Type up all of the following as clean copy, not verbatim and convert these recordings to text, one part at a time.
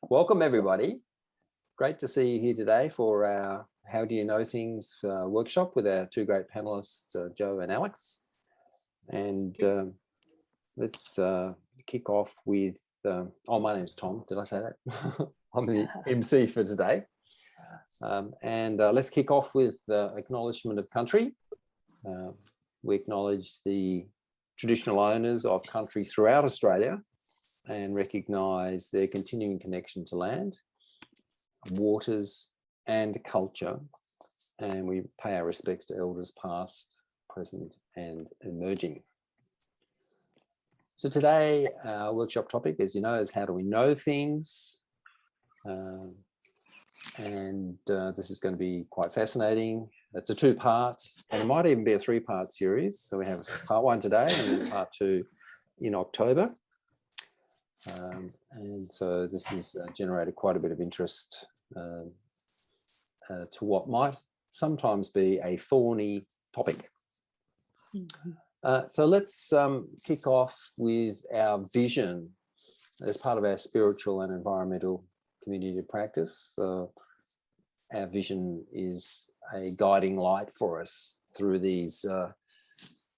Welcome everybody. Great to see you here today for our How Do You Know Things workshop with our two great panelists, Joe and Alex. And let's kick off with, my name's Tom, did I say that? I'm the MC for today. Let's kick off with acknowledgement of country. We acknowledge the traditional owners of country throughout Australia and recognise their continuing connection to land, waters and culture. And we pay our respects to elders past, present and emerging. So today, our workshop topic, as you know, is how do we know things? This is going to be quite fascinating. It's a two-part, and it might even be a three-part series. So we have part one today and then part two in October. And so this has generated quite a bit of interest to what might sometimes be a thorny topic. So let's kick off with our vision as part of our spiritual and environmental community practice. Our vision is a guiding light for us through these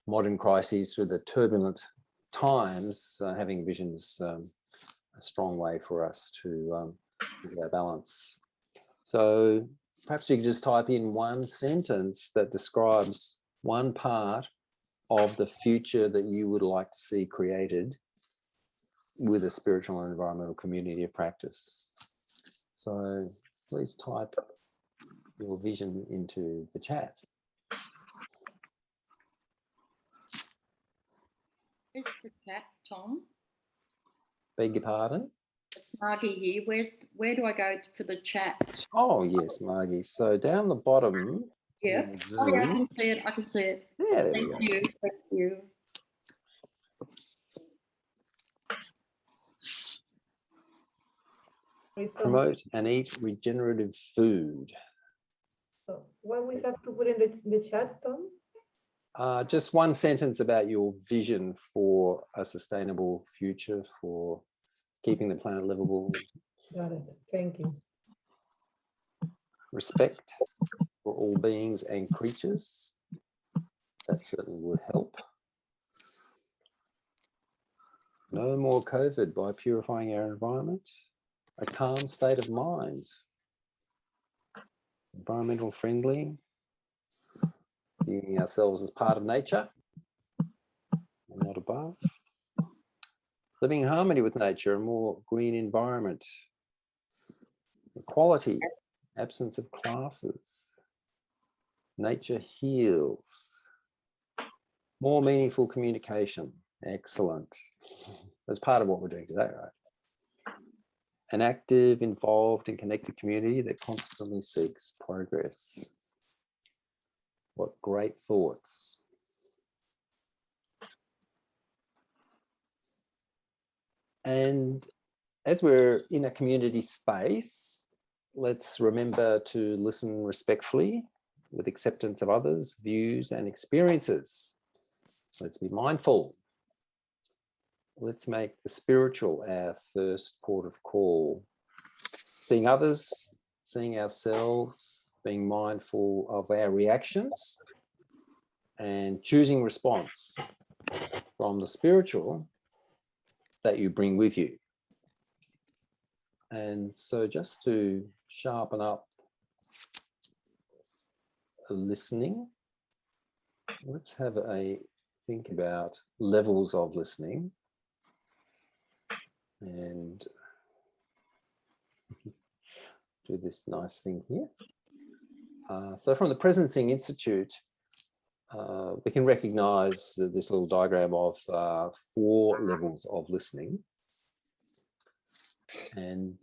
modern crises, through the turbulent times. Having visions a strong way for us to get our balance. So perhaps you could just type in one sentence that describes one part of the future that you would like to see created with a spiritual and environmental community of practice. So please type your vision into the chat. Where's the chat, Tom? Beg your pardon? It's Margie here. Where do I go for the chat? Oh yes, Margie. So down the bottom. Yeah. Oh yeah, I can see it. I can see it. Yeah, there Thank we go. you. Thank you. Promote and eat regenerative food. So what we have to put in the chat, Tom? Just one sentence about your vision for a sustainable future, for keeping the planet livable. Got it. Thank you. Respect for all beings and creatures. That certainly would help. No more COVID by purifying our environment. A calm state of mind. Environmental friendly. Viewing ourselves as part of nature and not above. Living in harmony with nature, a more green environment. Equality, absence of classes. Nature heals. More meaningful communication. Excellent. That's part of what we're doing today, right? An active, involved and connected community that constantly seeks progress. What great thoughts. And as we're in a community space, let's remember to listen respectfully with acceptance of others' views and experiences. Let's be mindful. Let's make the spiritual our first port of call. Seeing others, seeing ourselves, being mindful of our reactions and choosing response from the spiritual that you bring with you. And so just to sharpen up listening, let's have a think about levels of listening and do this nice thing here. So from the Presencing Institute, we can recognize this little diagram of 4 levels of listening. And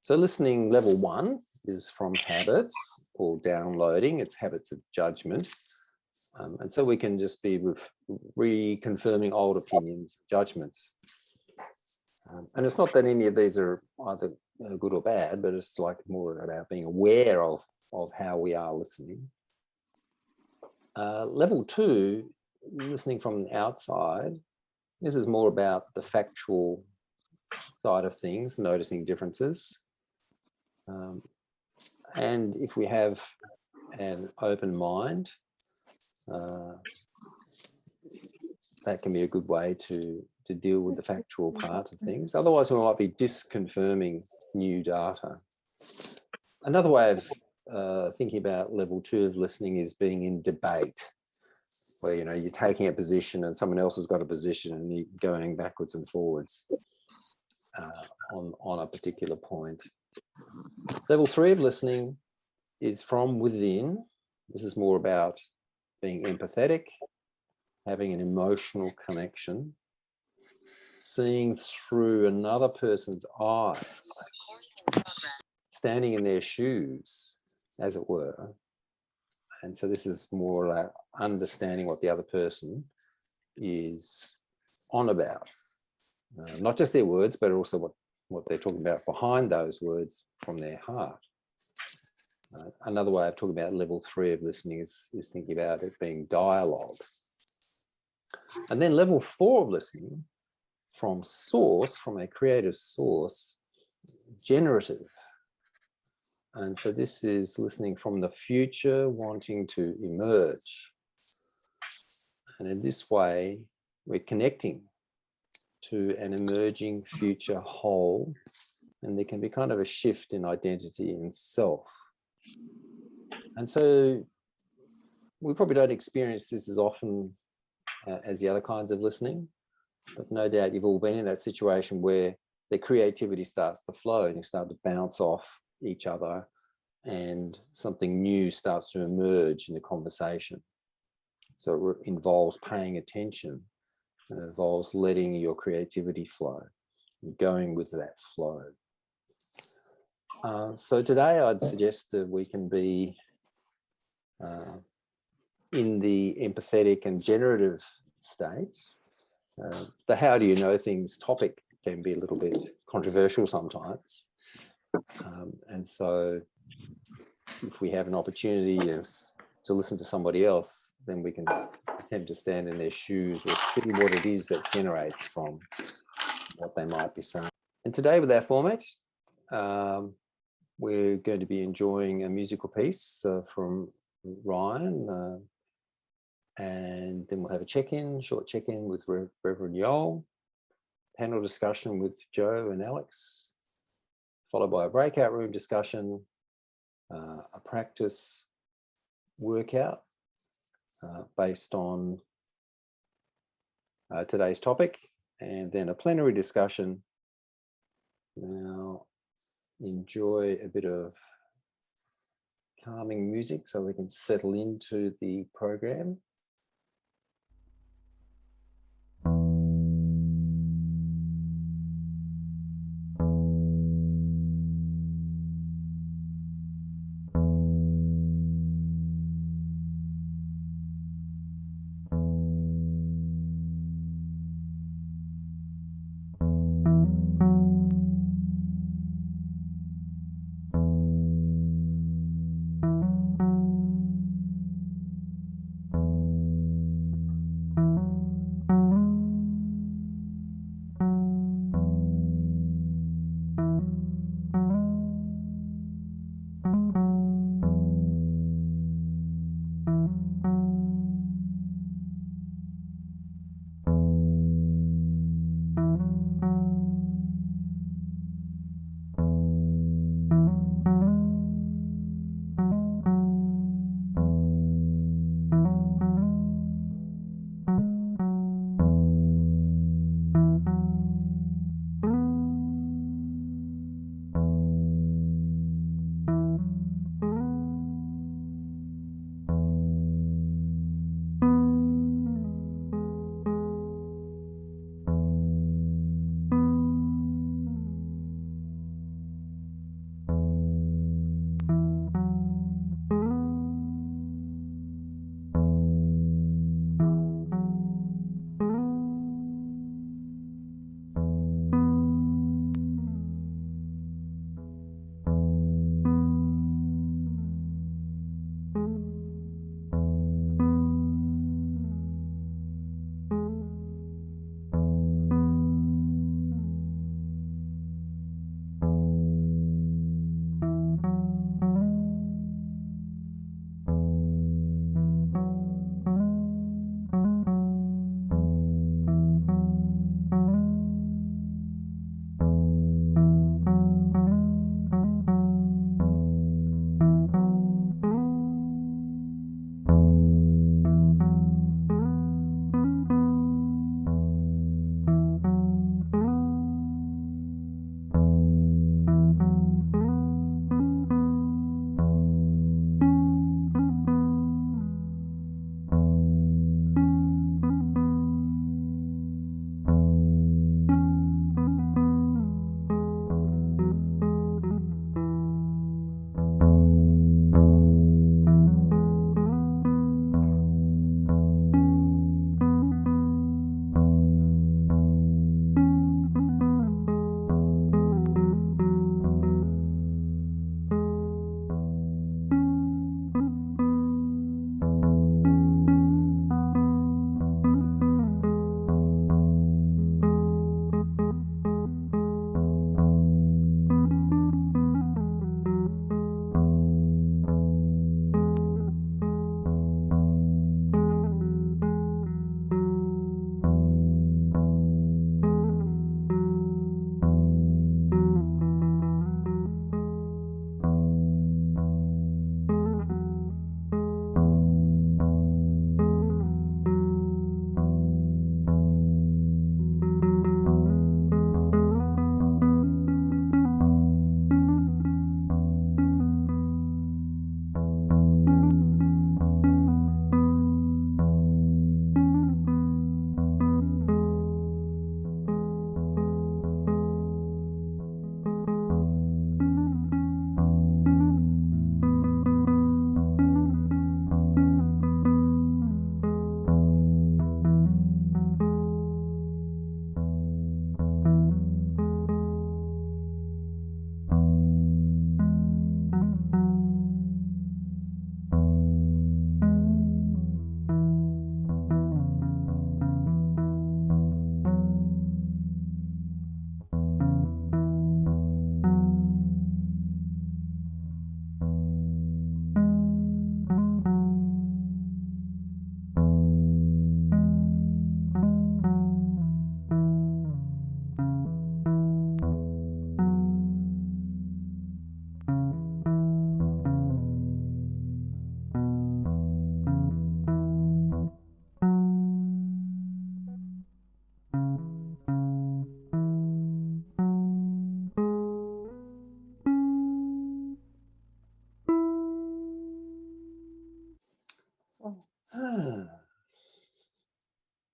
so listening level 1 is from habits or downloading, it's habits of judgment. And so we can just be reconfirming old opinions, judgments. And it's not that any of these are either good or bad, but it's like more about being aware of how we are listening. Level 2, listening from the outside, this is more about the factual side of things, noticing differences. And if we have an open mind, that can be a good way to deal with the factual part of things. Otherwise, we might be disconfirming new data. Another way of thinking about level 2 of listening is being in debate, where, you know, you're taking a position and someone else has got a position and you're going backwards and forwards on a particular point. Level 3 of listening is from within. This is more about being empathetic, having an emotional connection, seeing through another person's eyes, standing in their shoes, as it were. And so this is more like understanding what the other person is on about. Not just their words, but also what they're talking about behind those words from their heart. Another way of talking about level 3 of listening is thinking about it being dialogue. And then level 4 of listening, from source, from a creative source, generative. And so this is listening from the future, wanting to emerge. And in this way, we're connecting to an emerging future whole. And there can be kind of a shift in identity and self. And so we probably don't experience this as often as the other kinds of listening, but no doubt you've all been in that situation where the creativity starts to flow and you start to bounce off each other and something new starts to emerge in the conversation. So it involves paying attention, and it involves letting your creativity flow and going with that flow. So today I'd suggest that we can be in the empathetic and generative states. The how do you know things topic can be a little bit controversial sometimes. And so if we have an opportunity to listen to somebody else, then we can attempt to stand in their shoes or see what it is that generates from what they might be saying. And today with our format, we're going to be enjoying a musical piece from Ryan, and then we'll have a check-in, short check-in with Reverend Miao, panel discussion with Joe and Alex, followed by a breakout room discussion, a practice workout based on today's topic, and then a plenary discussion. Now, enjoy a bit of calming music so we can settle into the program.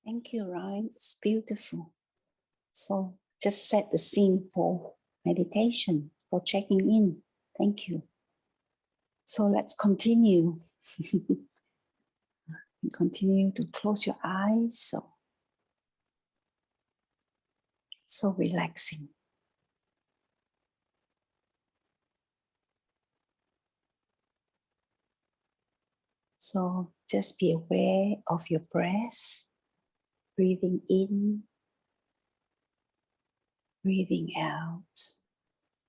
Thank you, right? It's beautiful. So just set the scene for meditation, for checking in. Thank you. So let's continue. Continue to close your eyes. So relaxing. So just be aware of your breath, breathing in, breathing out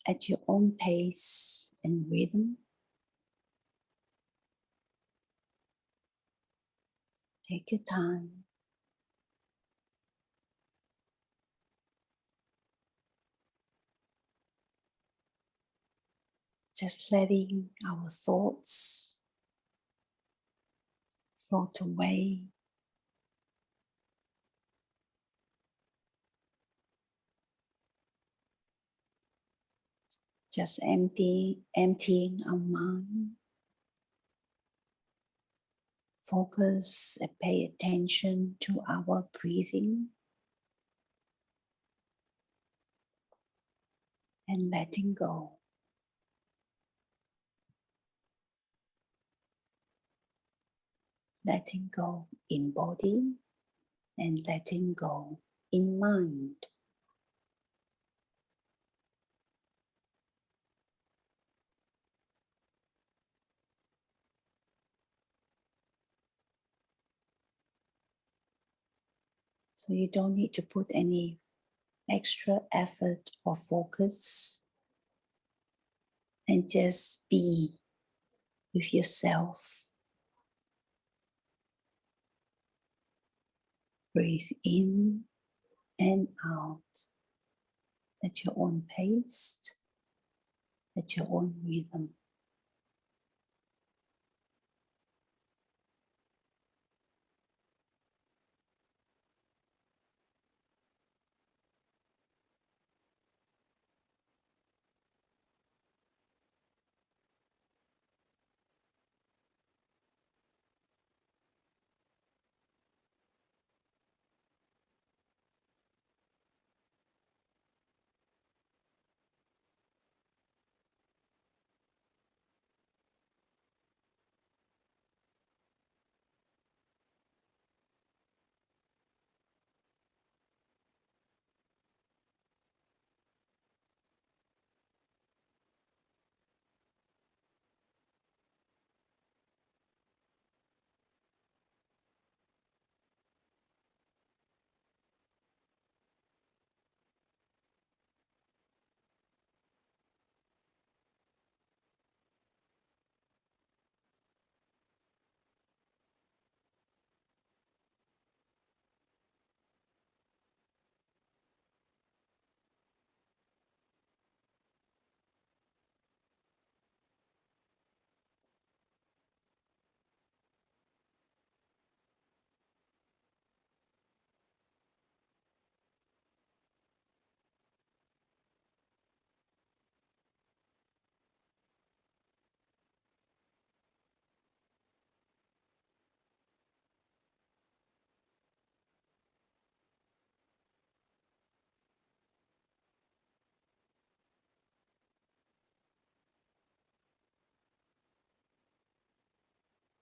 at your own pace and rhythm. Take your time. Just letting our thoughts float away. Just emptying our mind. Focus and pay attention to our breathing and letting go. Letting go in body and letting go in mind. So you don't need to put any extra effort or focus, and just be with yourself. Breathe in and out at your own pace, at your own rhythm.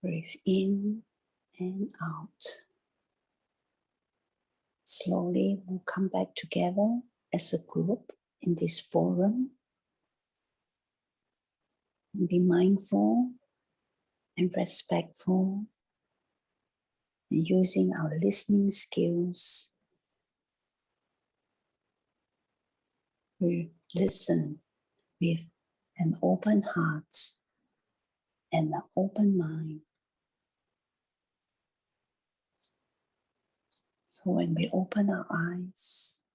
Breathe in and out. Slowly we'll come back together as a group in this forum. And be mindful and respectful, and using our listening skills. We listen with an open heart and an open mind. So when we open our eyes,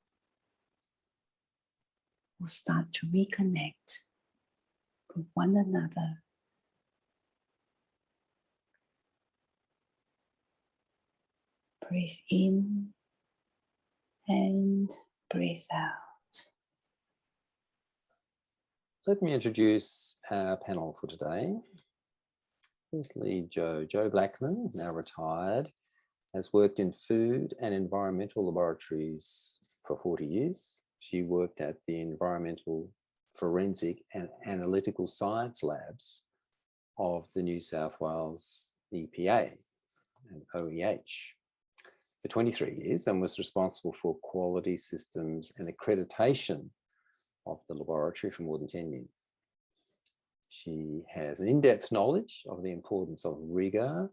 we'll start to reconnect with one another. Breathe in and breathe out. Let me introduce our panel for today. Firstly, Joe Blackman, now retired, has worked in food and environmental laboratories for 40 years. She worked at the Environmental Forensic and Analytical Science Labs of the New South Wales EPA and OEH for 23 years and was responsible for quality systems and accreditation of the laboratory for more than 10 years. She has an in-depth knowledge of the importance of rigor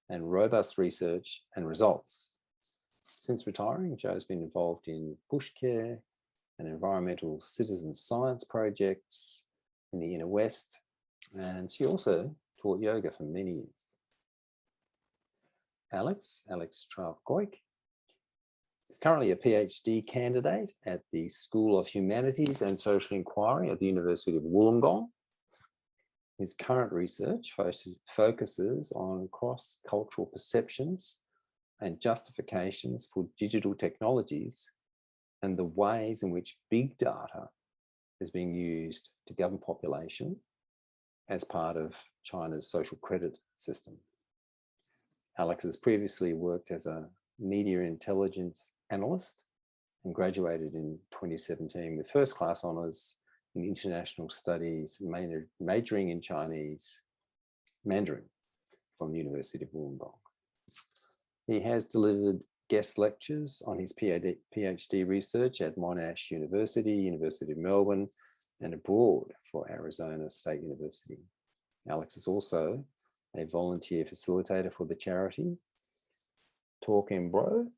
and robust research and results. Since retiring, Joe's been involved in bush care and environmental citizen science projects in the inner west, and she also taught yoga for many years. Alex Trauth-Goik is currently a PhD candidate at the School of Humanities and Social Inquiry at the University of Wollongong. His current research focuses on cross-cultural perceptions and justifications for digital technologies and the ways in which big data is being used to govern population as part of China's social credit system. Alex has previously worked as a media intelligence analyst and graduated in 2017 with first-class honours in international studies, majoring in Chinese Mandarin from the University of Wollongong. He has delivered guest lectures on his PhD research at Monash University, University of Melbourne, and abroad for Arizona State University. Alex is also a volunteer facilitator for the charity Talk and Bro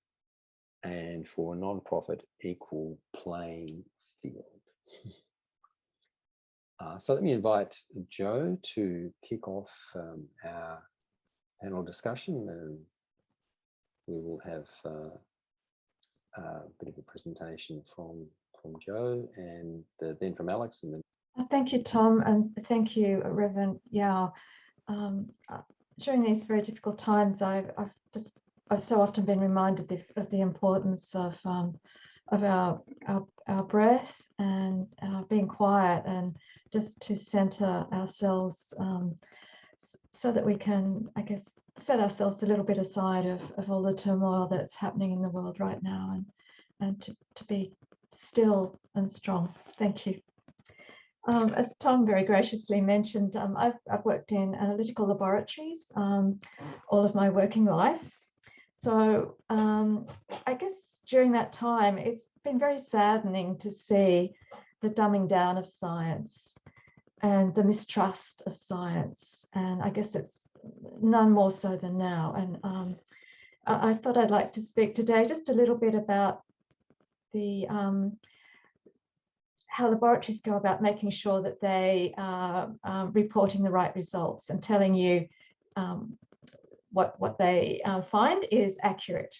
and for non-profit Equal Playing Field. So let me invite Joe to kick off our panel discussion, and we will have a bit of a presentation from Joe and then from Alex. And then thank you, Tom, and thank you, Reverend Yao. During these very difficult times, I've so often been reminded of the importance of our breath and being quiet, and just to center ourselves so that we can, I guess, set ourselves a little bit aside of all the turmoil that's happening in the world right now, and to be still and strong. Thank you. As Tom very graciously mentioned, I've worked in analytical laboratories all of my working life. So I guess during that time, it's been very saddening to see the dumbing down of science and the mistrust of science. And I guess it's none more so than now. And I thought I'd like to speak today just a little bit about the how laboratories go about making sure that they are reporting the right results and telling you what they find is accurate.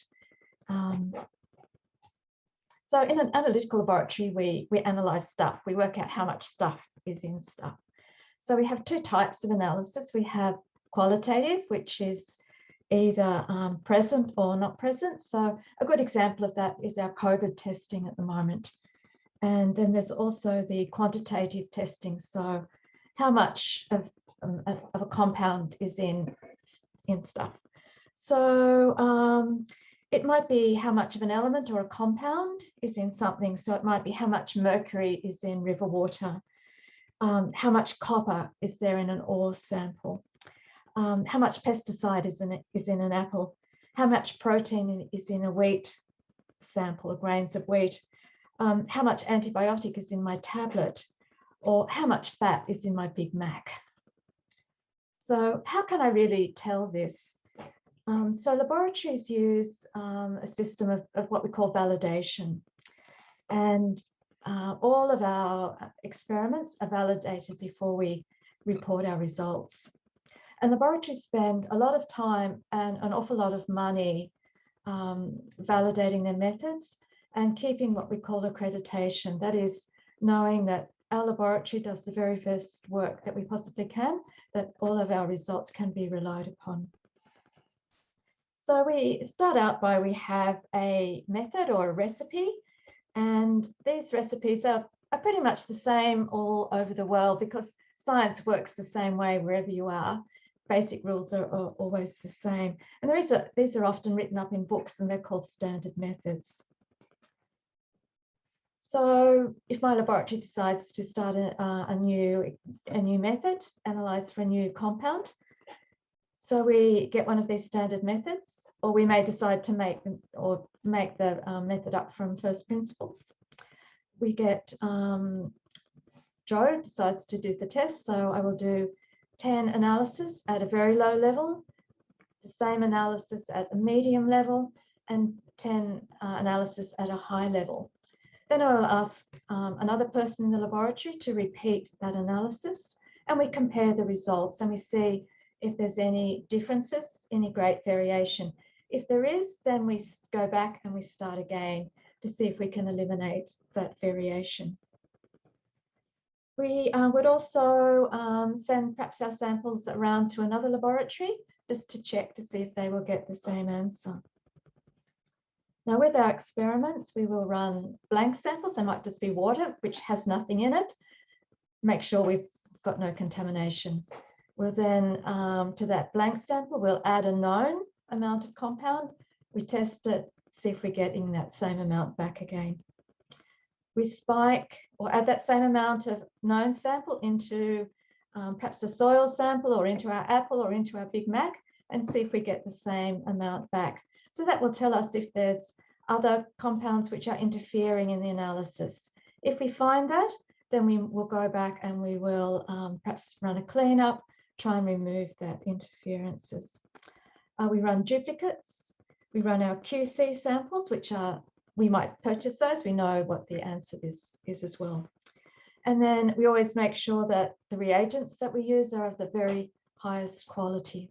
So in an analytical laboratory, we analyze stuff. We work out how much stuff is in stuff. So we have two types of analysis. We have qualitative, which is either present or not present. So a good example of that is our COVID testing at the moment. And then there's also the quantitative testing. So how much of a compound is in stuff. So it might be how much of an element or a compound is in something. So it might be how much mercury is in river water, how much copper is there in an ore sample, how much pesticide is in an apple, how much protein is in a wheat sample, grains of wheat, how much antibiotic is in my tablet, or how much fat is in my Big Mac. So how can I really tell this? So laboratories use a system of what we call validation. And all of our experiments are validated before we report our results. And laboratories spend a lot of time and an awful lot of money validating their methods and keeping what we call accreditation. That is, knowing that our laboratory does the very best work that we possibly can, that all of our results can be relied upon. So we start out by, we have a method or a recipe, and these recipes are pretty much the same all over the world because science works the same way wherever you are. basic rules are always the same. And these are often written up in books, and they're called standard methods. So if my laboratory decides to start a new method, analyze for a new compound, so we get one of these standard methods, or we may decide to make the method up from first principles. We get Joe decides to do the test, so I will do 10 analysis at a very low level, the same analysis at a medium level, and 10 analysis at a high level. Then I will ask another person in the laboratory to repeat that analysis, and we compare the results and we see if there's any differences, any great variation. If there is, then we go back and we start again to see if we can eliminate that variation. We would also send perhaps our samples around to another laboratory just to check to see if they will get the same answer. Now, with our experiments, we will run blank samples. They might just be water, which has nothing in it. Make sure we've got no contamination. We'll then, to that blank sample, we'll add a known amount of compound. We test it, see if we're getting that same amount back again. We spike or add that same amount of known sample into perhaps a soil sample or into our apple or into our Big Mac and see if we get the same amount back. So that will tell us if there's other compounds which are interfering in the analysis. If we find that, then we will go back and we will perhaps run a cleanup, try and remove that interferences. We run duplicates. We run our QC samples, which are, we might purchase those. We know what the answer is as well. And then we always make sure that the reagents that we use are of the very highest quality.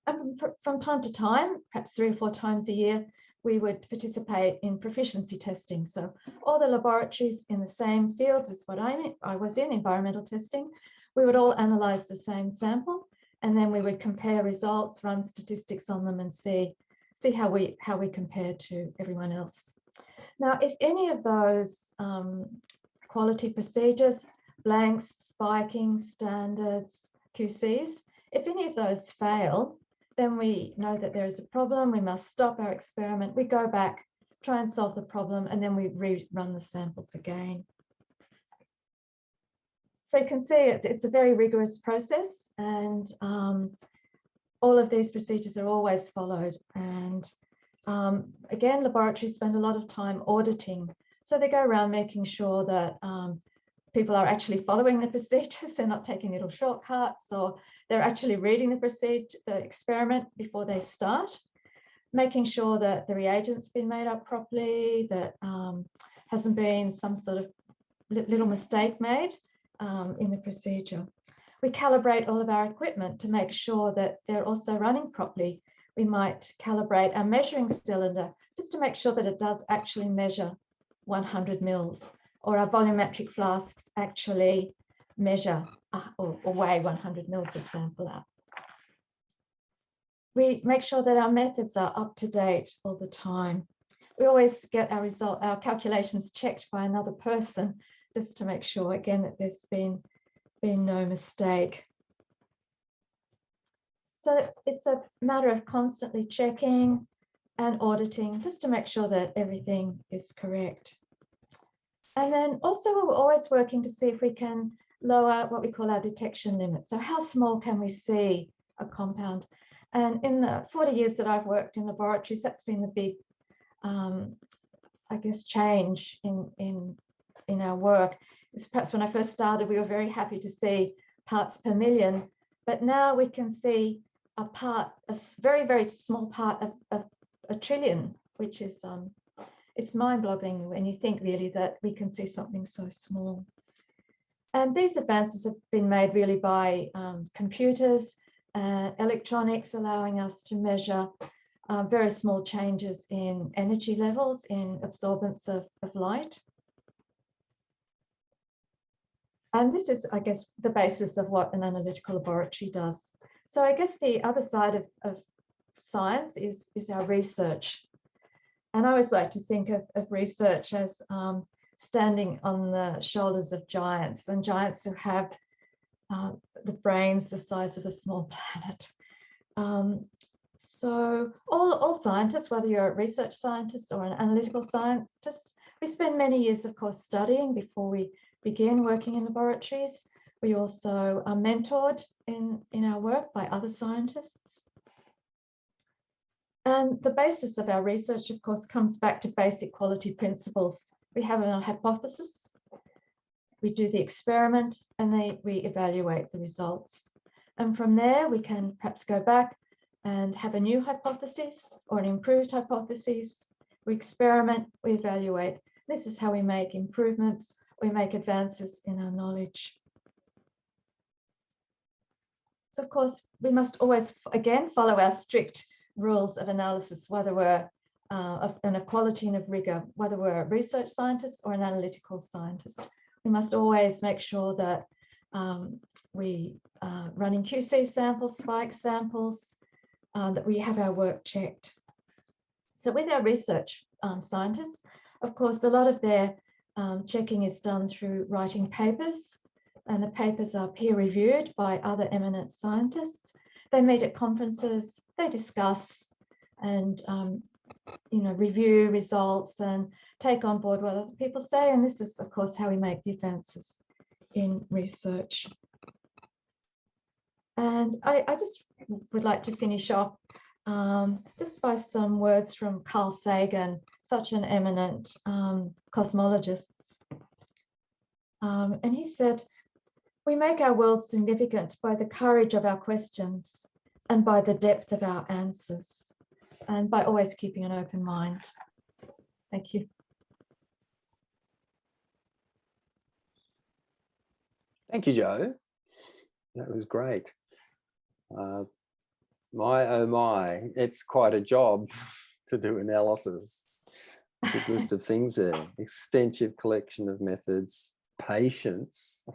And from time to time, perhaps 3 or 4 times a year, we would participate in proficiency testing. So all the laboratories in the same field as what I was in, environmental testing, we would all analyze the same sample, and then we would compare results, run statistics on them, and see how we compare to everyone else. Now, if any of those quality procedures, blanks, spiking, standards, QCs, if any of those fail, then we know that there is a problem. We must stop our experiment. We go back, try and solve the problem, and then we rerun the samples again. So you can see it's a very rigorous process, and all of these procedures are always followed. And again, laboratories spend a lot of time auditing. So they go around making sure that people are actually following the procedures. They're not taking little shortcuts, or they're actually reading the experiment before they start, making sure that the reagent's been made up properly, that hasn't been some sort of little mistake made in the procedure. We calibrate all of our equipment to make sure that they're also running properly. We might calibrate our measuring cylinder just to make sure that it does actually measure 100 mils, or our volumetric flasks actually measure or weigh 100 mils of sample out. We make sure that our methods are up to date all the time. We always get our calculations checked by another person just to make sure, again, that there's been no mistake. So it's a matter of constantly checking and auditing just to make sure that everything is correct. And then also we're always working to see if we can lower what we call our detection limits. So how small can we see a compound? And in the 40 years that I've worked in laboratories, that's been the big, I guess, change in our work. It's perhaps when I first started, we were very happy to see parts per million, but now we can see a very, very small part of a trillion, which is, it's mind-boggling when you think really that we can see something so small. And these advances have been made really by computers, electronics, allowing us to measure very small changes in energy levels, in absorbance of light. And this is, I guess, the basis of what an analytical laboratory does. So I guess the other side of science is our research. And I always like to think of research as standing on the shoulders of giants, and giants who have the brain's the size of a small planet. So all scientists, whether you're a research scientist or an analytical scientist, we spend many years, of course, studying before we begin working in laboratories. We also are mentored in our work by other scientists. And the basis of our research, of course, comes back to basic quality principles. We have a hypothesis, we do the experiment, and we evaluate the results. And from there, we can perhaps go back and have a new hypothesis or an improved hypothesis. We experiment, we evaluate. This is how we make improvements, we make advances in our knowledge. So of course, we must always, again, follow our strict rules of analysis, whether we're of quality and of rigor, whether we're a research scientist or an analytical scientist. We must always make sure that we running QC samples, spike samples, that we have our work checked. So with our research scientists, of course, a lot of their checking is done through writing papers, and the papers are peer reviewed by other eminent scientists. They meet at conferences, they discuss and review results and take on board what other people say. And this is, of course, how we make the advances in research. And I just would like to finish off just by some words from Carl Sagan, such an eminent cosmologist. And he said, "We make our world significant by the courage of our questions and by the depth of our answers, and by always keeping an open mind." Thank you. Thank you, Jo. That was great. My, oh my, it's quite a job to do analysis. Big list of things there. Extensive collection of methods, patience,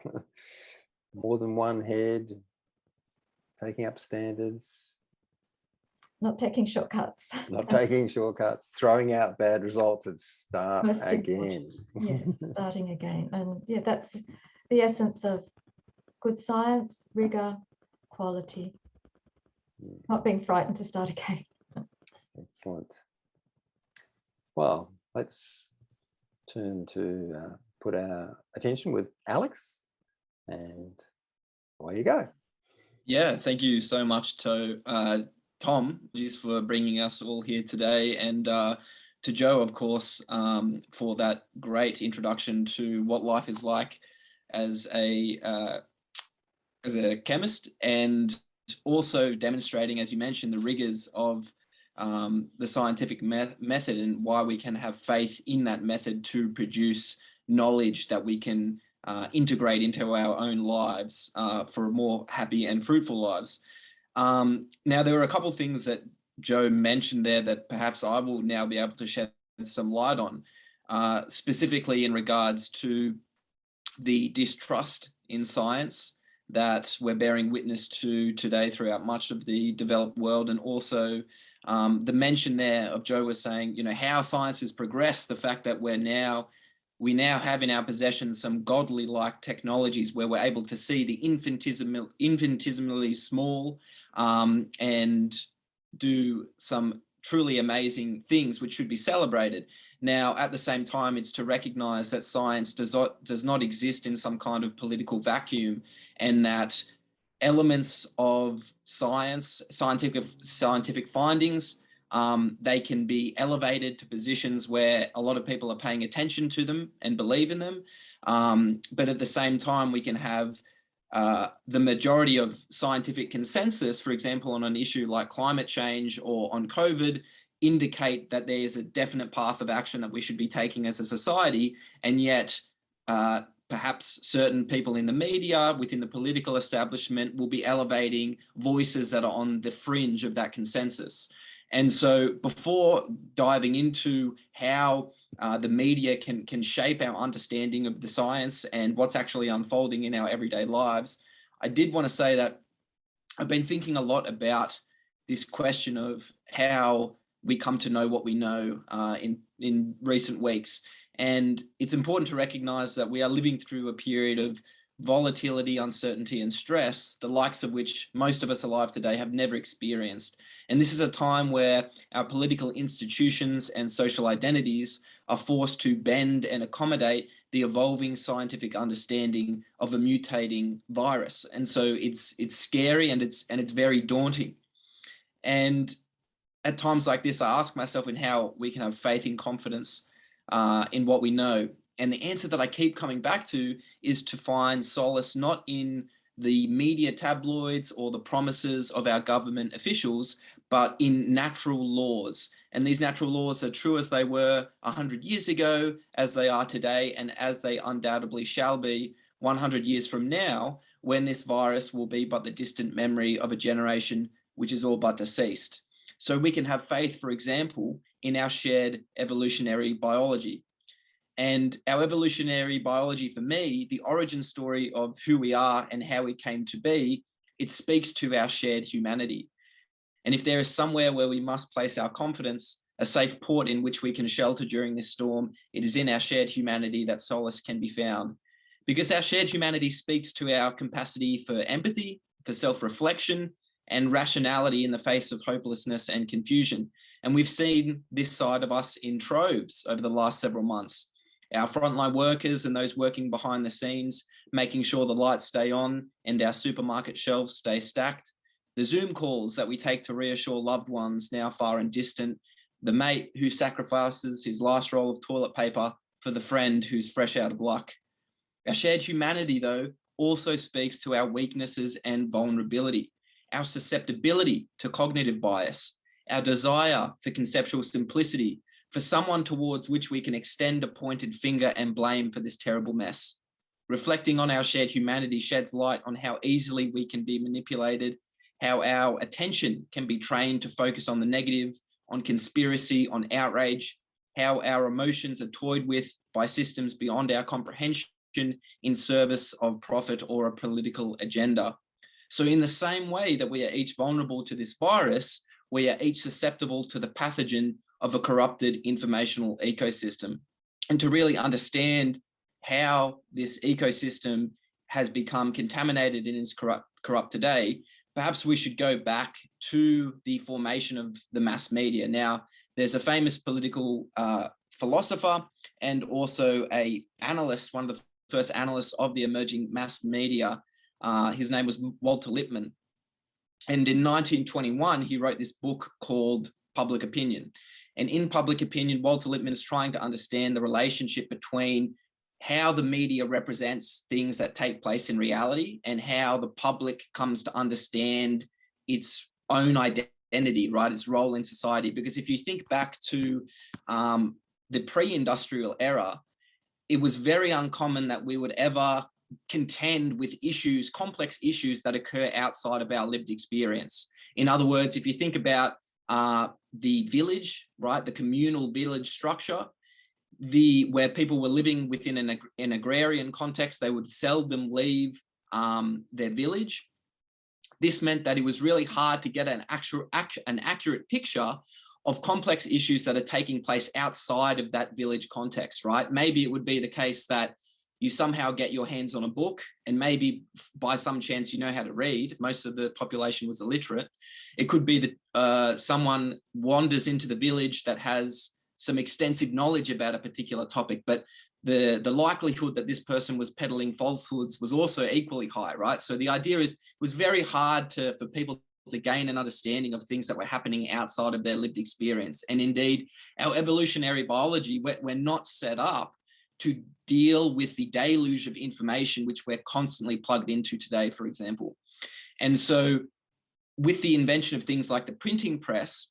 more than one head, taking up standards. Not taking shortcuts. Not taking shortcuts, throwing out bad results and start Most again. Yes, starting again. And yeah, that's the essence of good science, rigor, quality. Not being frightened to start again. Excellent. Well, let's turn to put our attention with Alex, and away you go. Yeah, thank you so much to Tom, just for bringing us all here today, and to Jo, of course, for that great introduction to what life is like as a chemist, and also demonstrating, as you mentioned, the rigors of the scientific method and why we can have faith in that method to produce knowledge that we can integrate into our own lives for more happy and fruitful lives. Now, there were a couple of things that Jo mentioned there that perhaps I will now be able to shed some light on, specifically in regards to the distrust in science that we're bearing witness to today throughout much of the developed world, and also the mention there of Jo was saying, how science has progressed, the fact that we now have in our possession some godly-like technologies where we're able to see the infinitesimally small and do some truly amazing things which should be celebrated. Now, at the same time, it's to recognize that science does not exist in some kind of political vacuum, and that elements of scientific findings, they can be elevated to positions where a lot of people are paying attention to them and believe in them. But at the same time, we can have the majority of scientific consensus, for example, on an issue like climate change or on COVID, indicate that there's a definite path of action that we should be taking as a society. And yet, perhaps certain people in the media, within the political establishment, will be elevating voices that are on the fringe of that consensus. And so before diving into how the media can shape our understanding of the science and what's actually unfolding in our everyday lives, I did want to say that I've been thinking a lot about this question of how we come to know what we know in recent weeks. And it's important to recognize that we are living through a period of volatility, uncertainty, and stress, the likes of which most of us alive today have never experienced. And this is a time where our political institutions and social identities are forced to bend and accommodate the evolving scientific understanding of a mutating virus. And so it's scary and it's very daunting. And at times like this, I ask myself in how we can have faith and confidence in what we know. And the answer that I keep coming back to is to find solace not in the media tabloids or the promises of our government officials, but in natural laws. And these natural laws are true as they were 100 years ago, as they are today, and as they undoubtedly shall be 100 years from now, when this virus will be but the distant memory of a generation which is all but deceased. So we can have faith, for example, in our shared evolutionary biology. And our evolutionary biology, for me, the origin story of who we are and how we came to be, it speaks to our shared humanity. And if there is somewhere where we must place our confidence, a safe port in which we can shelter during this storm, it is in our shared humanity that solace can be found. Because our shared humanity speaks to our capacity for empathy, for self-reflection, and rationality in the face of hopelessness and confusion. And we've seen this side of us in droves over the last several months. Our frontline workers and those working behind the scenes, making sure the lights stay on and our supermarket shelves stay stacked. The Zoom calls that we take to reassure loved ones now far and distant. The mate who sacrifices his last roll of toilet paper for the friend who's fresh out of luck. Our shared humanity, though, also speaks to our weaknesses and vulnerability, our susceptibility to cognitive bias, our desire for conceptual simplicity, for someone towards which we can extend a pointed finger and blame for this terrible mess. Reflecting on our shared humanity sheds light on how easily we can be manipulated, how our attention can be trained to focus on the negative, on conspiracy, on outrage, how our emotions are toyed with by systems beyond our comprehension in service of profit or a political agenda. So in the same way that we are each vulnerable to this virus, we are each susceptible to the pathogen of a corrupted informational ecosystem. And to really understand how this ecosystem has become contaminated and is corrupt today, perhaps we should go back to the formation of the mass media. Now, there's a famous political philosopher and also an analyst, one of the first analysts of the emerging mass media. His name was Walter Lippmann. And in 1921, he wrote this book called Public Opinion. And in Public Opinion, Walter Lippmann is trying to understand the relationship between how the media represents things that take place in reality and how the public comes to understand its own identity, right? Its role in society. Because if you think back to the pre-industrial era, it was very uncommon that we would ever contend with issues, complex issues that occur outside of our lived experience. In other words, if you think about the village, right, the communal village structure, where people were living within an agrarian context, they would seldom leave their village. This meant that it was really hard to get an accurate picture of complex issues that are taking place outside of that village context, right? Maybe it would be the case that you somehow get your hands on a book and maybe by some chance you know how to read. Most of the population was illiterate. It could be that someone wanders into the village that has some extensive knowledge about a particular topic, but the likelihood that this person was peddling falsehoods was also equally high, right? So the idea is it was very hard for people to gain an understanding of things that were happening outside of their lived experience. And indeed, our evolutionary biology, we're not set up to deal with the deluge of information which we're constantly plugged into today, for example. And so with the invention of things like the printing press,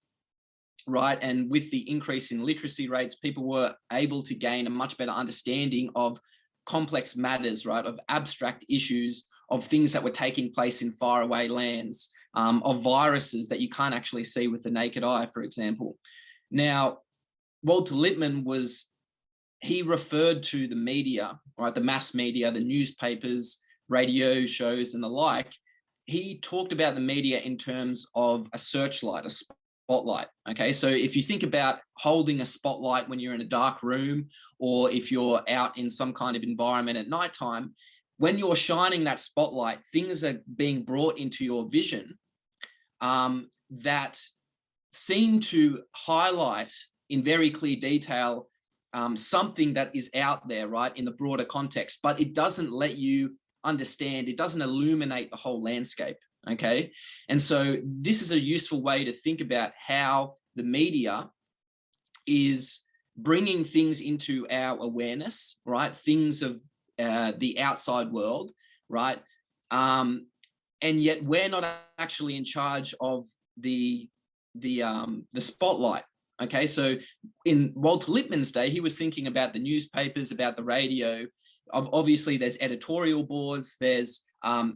right, and with the increase in literacy rates, people were able to gain a much better understanding of complex matters, right, of abstract issues, of things that were taking place in faraway lands, of viruses that you can't actually see with the naked eye, for example. Now, Walter Lippmann he referred to the media, right, the mass media, the newspapers, radio shows and the like. He talked about the media in terms of a searchlight, a spotlight, okay? So if you think about holding a spotlight when you're in a dark room or if you're out in some kind of environment at nighttime, when you're shining that spotlight, things are being brought into your vision that seem to highlight in very clear detail something that is out there, right, in the broader context, but it doesn't let you understand, it doesn't illuminate the whole landscape, okay? And so this is a useful way to think about how the media is bringing things into our awareness, right? Things of the outside world, right? And yet we're not actually in charge of the spotlight. Okay, so in Walter Lippmann's day, he was thinking about the newspapers, about the radio. Obviously, there's editorial boards, there's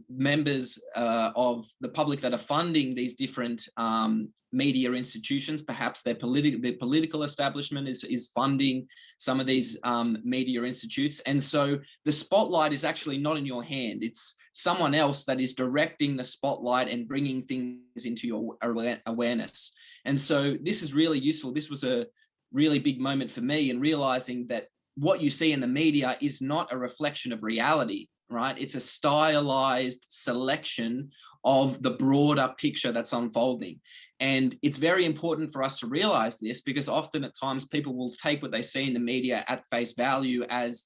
members of the public that are funding these different media institutions. Perhaps their political establishment is funding some of these media institutes. And so the spotlight is actually not in your hand. It's someone else that is directing the spotlight and bringing things into your awareness. And so this is really useful. This was a really big moment for me in realizing that what you see in the media is not a reflection of reality, right? It's a stylized selection of the broader picture that's unfolding. And it's very important for us to realize this, because often at times people will take what they see in the media at face value as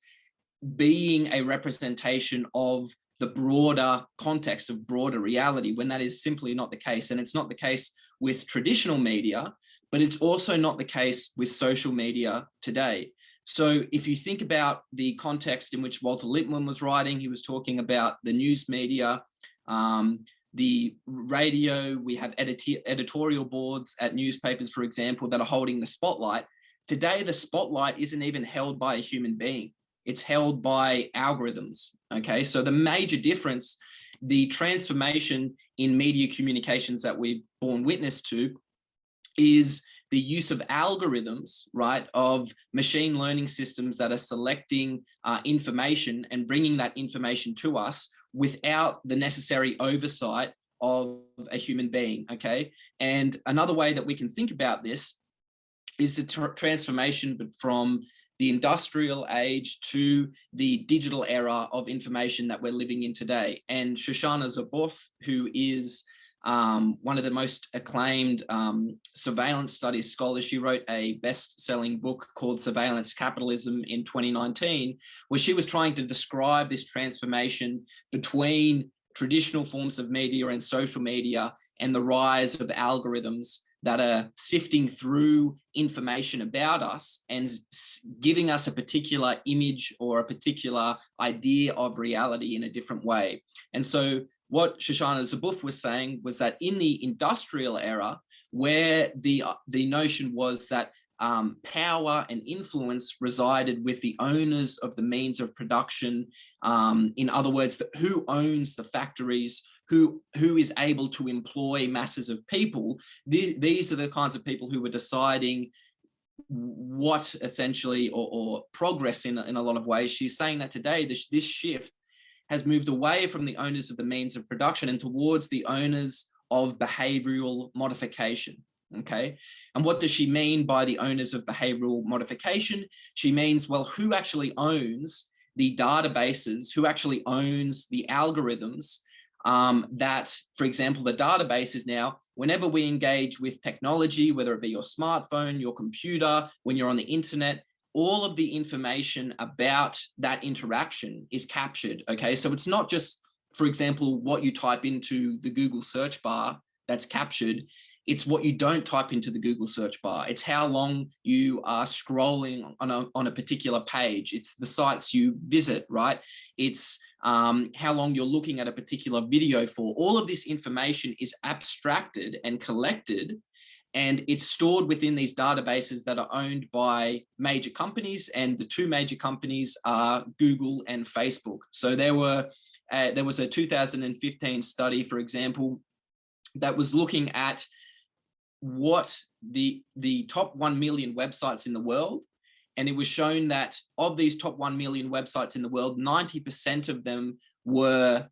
being a representation of the broader context of broader reality, when that is simply not the case. And it's not the case with traditional media, but it's also not the case with social media today. So if you think about the context in which Walter Lippmann was writing, he was talking about the news media, the radio. We have editorial boards at newspapers, for example, that are holding the spotlight. Today, the spotlight isn't even held by a human being. It's held by algorithms, okay? So the major difference, the transformation in media communications that we've borne witness to, is the use of algorithms, right, of machine learning systems that are selecting information and bringing that information to us without the necessary oversight of a human being, okay? And another way that we can think about this is the transformation from the industrial age to the digital era of information that we're living in today. And Shoshana Zuboff, who is one of the most acclaimed surveillance studies scholars, she wrote a best-selling book called Surveillance Capitalism in 2019, where she was trying to describe this transformation between traditional forms of media and social media and the rise of algorithms that are sifting through information about us and giving us a particular image or a particular idea of reality in a different way. And so what Shoshana Zuboff was saying was that in the industrial era, where the notion was that power and influence resided with the owners of the means of production, in other words, who owns the factories, who is able to employ masses of people. These are the kinds of people who were deciding what essentially, or progress in a lot of ways. She's saying that today, this shift has moved away from the owners of the means of production and towards the owners of behavioral modification, okay? And what does she mean by the owners of behavioral modification? She means, well, who actually owns the databases, who actually owns the algorithms that, for example, the database is now, whenever we engage with technology, whether it be your smartphone, your computer, when you're on the internet, all of the information about that interaction is captured, okay? So it's not just, for example, what you type into the Google search bar that's captured, it's what you don't type into the Google search bar. It's how long you are scrolling on a particular page. It's the sites you visit, right? It's how long you're looking at a particular video for. All of this information is abstracted and collected, and it's stored within these databases that are owned by major companies, and the two major companies are Google and Facebook. So there was a 2015 study, for example, that was looking at what the top 1 million websites in the world, and it was shown that of these top 1 million websites in the world, 90% of them were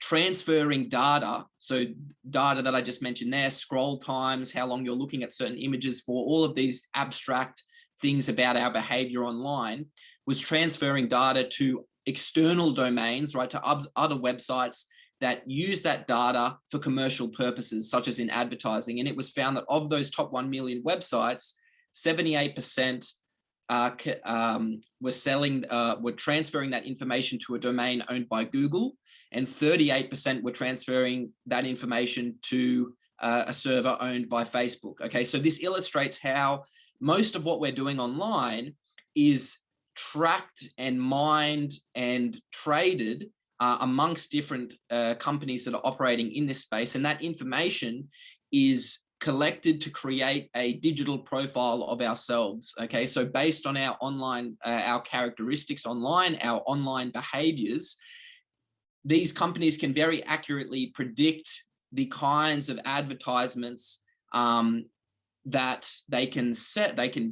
transferring data, so data that I just mentioned there, scroll times, how long you're looking at certain images for, all of these abstract things about our behavior online, was transferring data to external domains, right, to other websites that use that data for commercial purposes, such as in advertising. And it was found that of those top 1 million websites, 78% were transferring that information to a domain owned by Google, and 38% were transferring that information to a server owned by Facebook. Okay, so this illustrates how most of what we're doing online is tracked and mined and traded amongst different companies that are operating in this space, and that information is collected to create a digital profile of ourselves. Okay, so based on our online, our characteristics online, our online behaviors, these companies can very accurately predict the kinds of advertisements that they can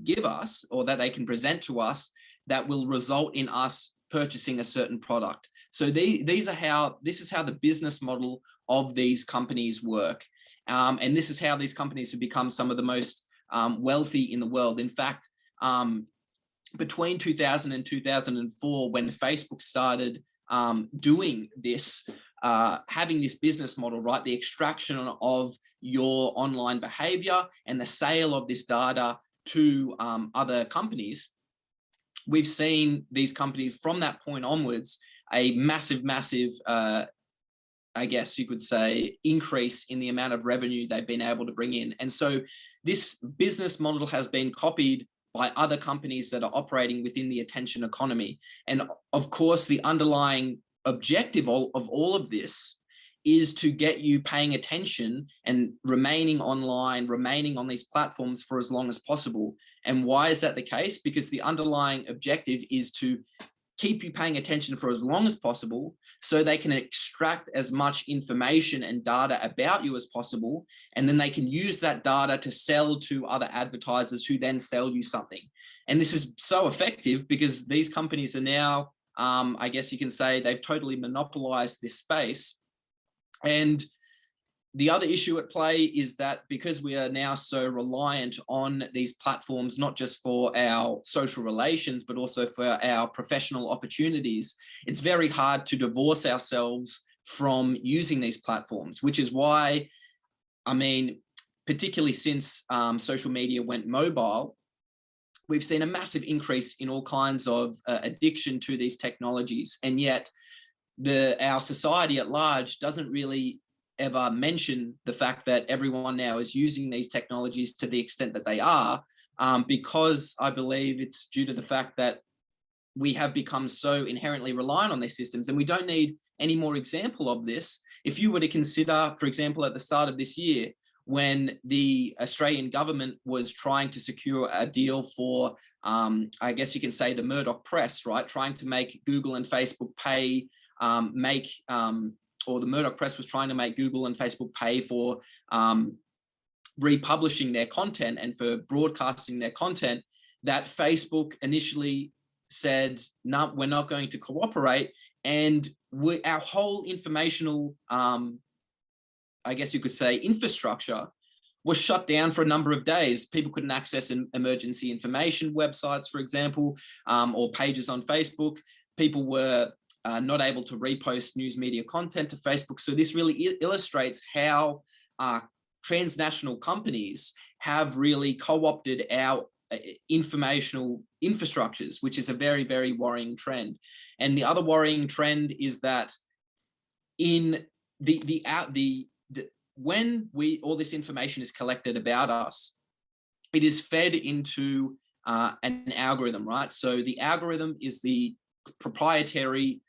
give us, or that they can present to us, that will result in us purchasing a certain product. So this is how the business model of these companies work. And this is how these companies have become some of the most wealthy in the world. In fact, between 2000 and 2004, when Facebook started doing this, having this business model, right, the extraction of your online behavior and the sale of this data to other companies, we've seen these companies from that point onwards, a massive, I guess you could say, increase in the amount of revenue they've been able to bring in. And so this business model has been copied by other companies that are operating within the attention economy. And of course, the underlying objective of all of this is to get you paying attention and remaining online, remaining on these platforms for as long as possible. And why is that the case? Because the underlying objective is to keep you paying attention for as long as possible, so they can extract as much information and data about you as possible, and then they can use that data to sell to other advertisers who then sell you something. And this is so effective because these companies are now, I guess you can say, they've totally monopolized this space. And the other issue at play is that because we are now so reliant on these platforms, not just for our social relations, but also for our professional opportunities, it's very hard to divorce ourselves from using these platforms, which is why, I mean, particularly since social media went mobile, we've seen a massive increase in all kinds of addiction to these technologies. And yet our society at large doesn't really ever mention the fact that everyone now is using these technologies to the extent that they are, because I believe it's due to the fact that we have become so inherently reliant on these systems, and we don't need any more example of this. If you were to consider, for example, at the start of this year, when the Australian government was trying to secure a deal for, I guess you can say, the Murdoch press, right, trying to make Google and Facebook pay, or the Murdoch press was trying to make Google and Facebook pay for republishing their content and for broadcasting their content, that Facebook initially said, no, we're not going to cooperate. And our whole informational, I guess you could say, infrastructure was shut down for a number of days. People couldn't access emergency information websites, for example, or pages on Facebook. People were not able to repost news media content to Facebook. So this really illustrates how transnational companies have really co-opted our informational infrastructures, which is a very, very worrying trend. And the other worrying trend is that in when all this information is collected about us, it is fed into an algorithm, right? So the algorithm is the proprietary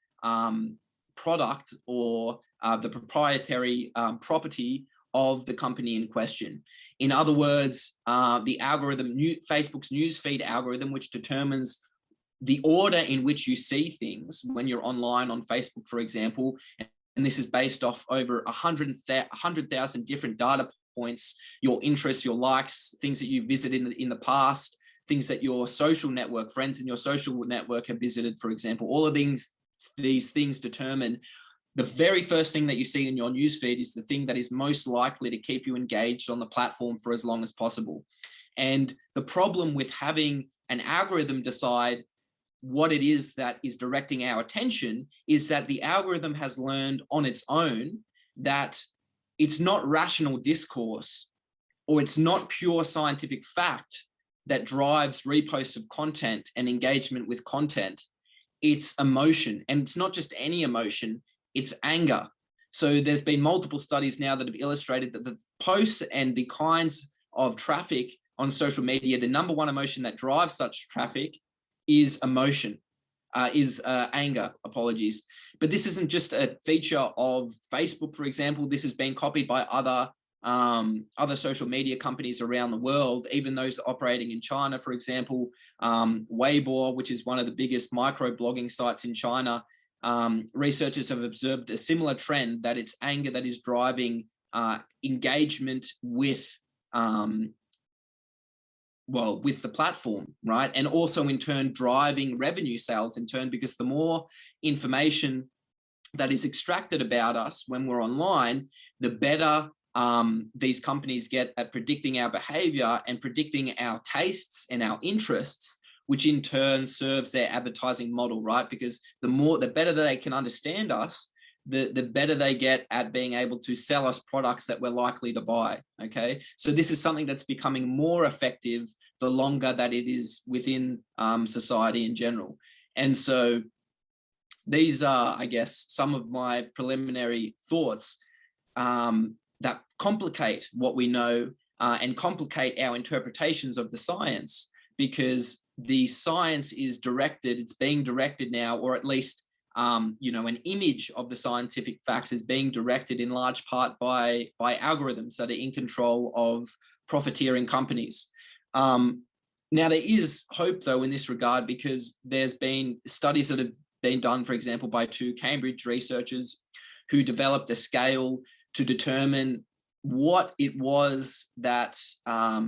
product or the proprietary property of the company in question. In other words, the algorithm, Facebook's newsfeed algorithm, which determines the order in which you see things when you're online on Facebook, for example, and this is based off over 100,000 different data points, your interests, your likes, things that you visited in the past, things that your social network, friends in your social network have visited, for example. All of these things determine the very first thing that you see in your newsfeed is the thing that is most likely to keep you engaged on the platform for as long as possible. And the problem with having an algorithm decide what it is that is directing our attention is that the algorithm has learned on its own that it's not rational discourse or it's not pure scientific fact that drives reposts of content and engagement with content. It's emotion, and it's not just any emotion, it's anger. So there's been multiple studies now that have illustrated that the posts and the kinds of traffic on social media, the number one emotion that drives such traffic is emotion, anger, apologies. But this isn't just a feature of Facebook, for example. This has been copied by other social media companies around the world, even those operating in China, for example. Weibo, which is one of the biggest micro-blogging sites in China, researchers have observed a similar trend, that it's anger that is driving engagement with with the platform, right? And also in turn driving revenue sales in turn, because the more information that is extracted about us when we're online, the better these companies get at predicting our behavior and predicting our tastes and our interests, which in turn serves their advertising model, right? Because the better they can understand us, the better they get at being able to sell us products that we're likely to buy, okay? So this is something that's becoming more effective the longer that it is within society in general. And so these are, I guess, some of my preliminary thoughts that complicate what we know and complicate our interpretations of the science, because the science is directed, it's being directed now, or at least an image of the scientific facts is being directed in large part by algorithms that are in control of profiteering companies. Now, there is hope, though, in this regard, because there's been studies that have been done, for example, by 2 Cambridge researchers who developed a scale to determine what it was that, how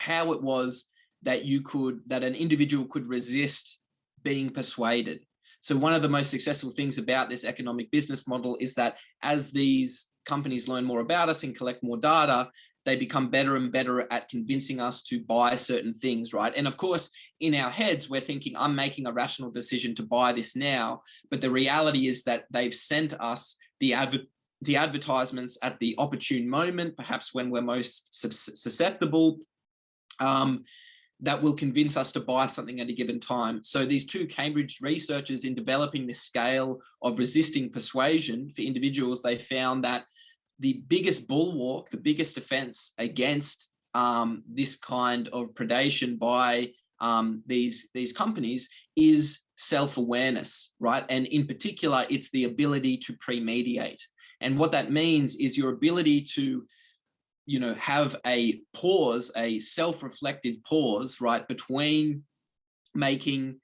it was that that an individual could resist being persuaded. So one of the most successful things about this economic business model is that as these companies learn more about us and collect more data, they become better and better at convincing us to buy certain things, right? And of course, in our heads, we're thinking, I'm making a rational decision to buy this now. But the reality is that they've sent us the advertisements at the opportune moment, perhaps when we're most susceptible, that will convince us to buy something at a given time. So these 2 Cambridge researchers, in developing this scale of resisting persuasion for individuals, they found that the biggest bulwark, the biggest defense against this kind of predation by these companies is self-awareness, right? And in particular, it's the ability to premediate. And what that means is your ability to have a pause, a self-reflective pause, right, between making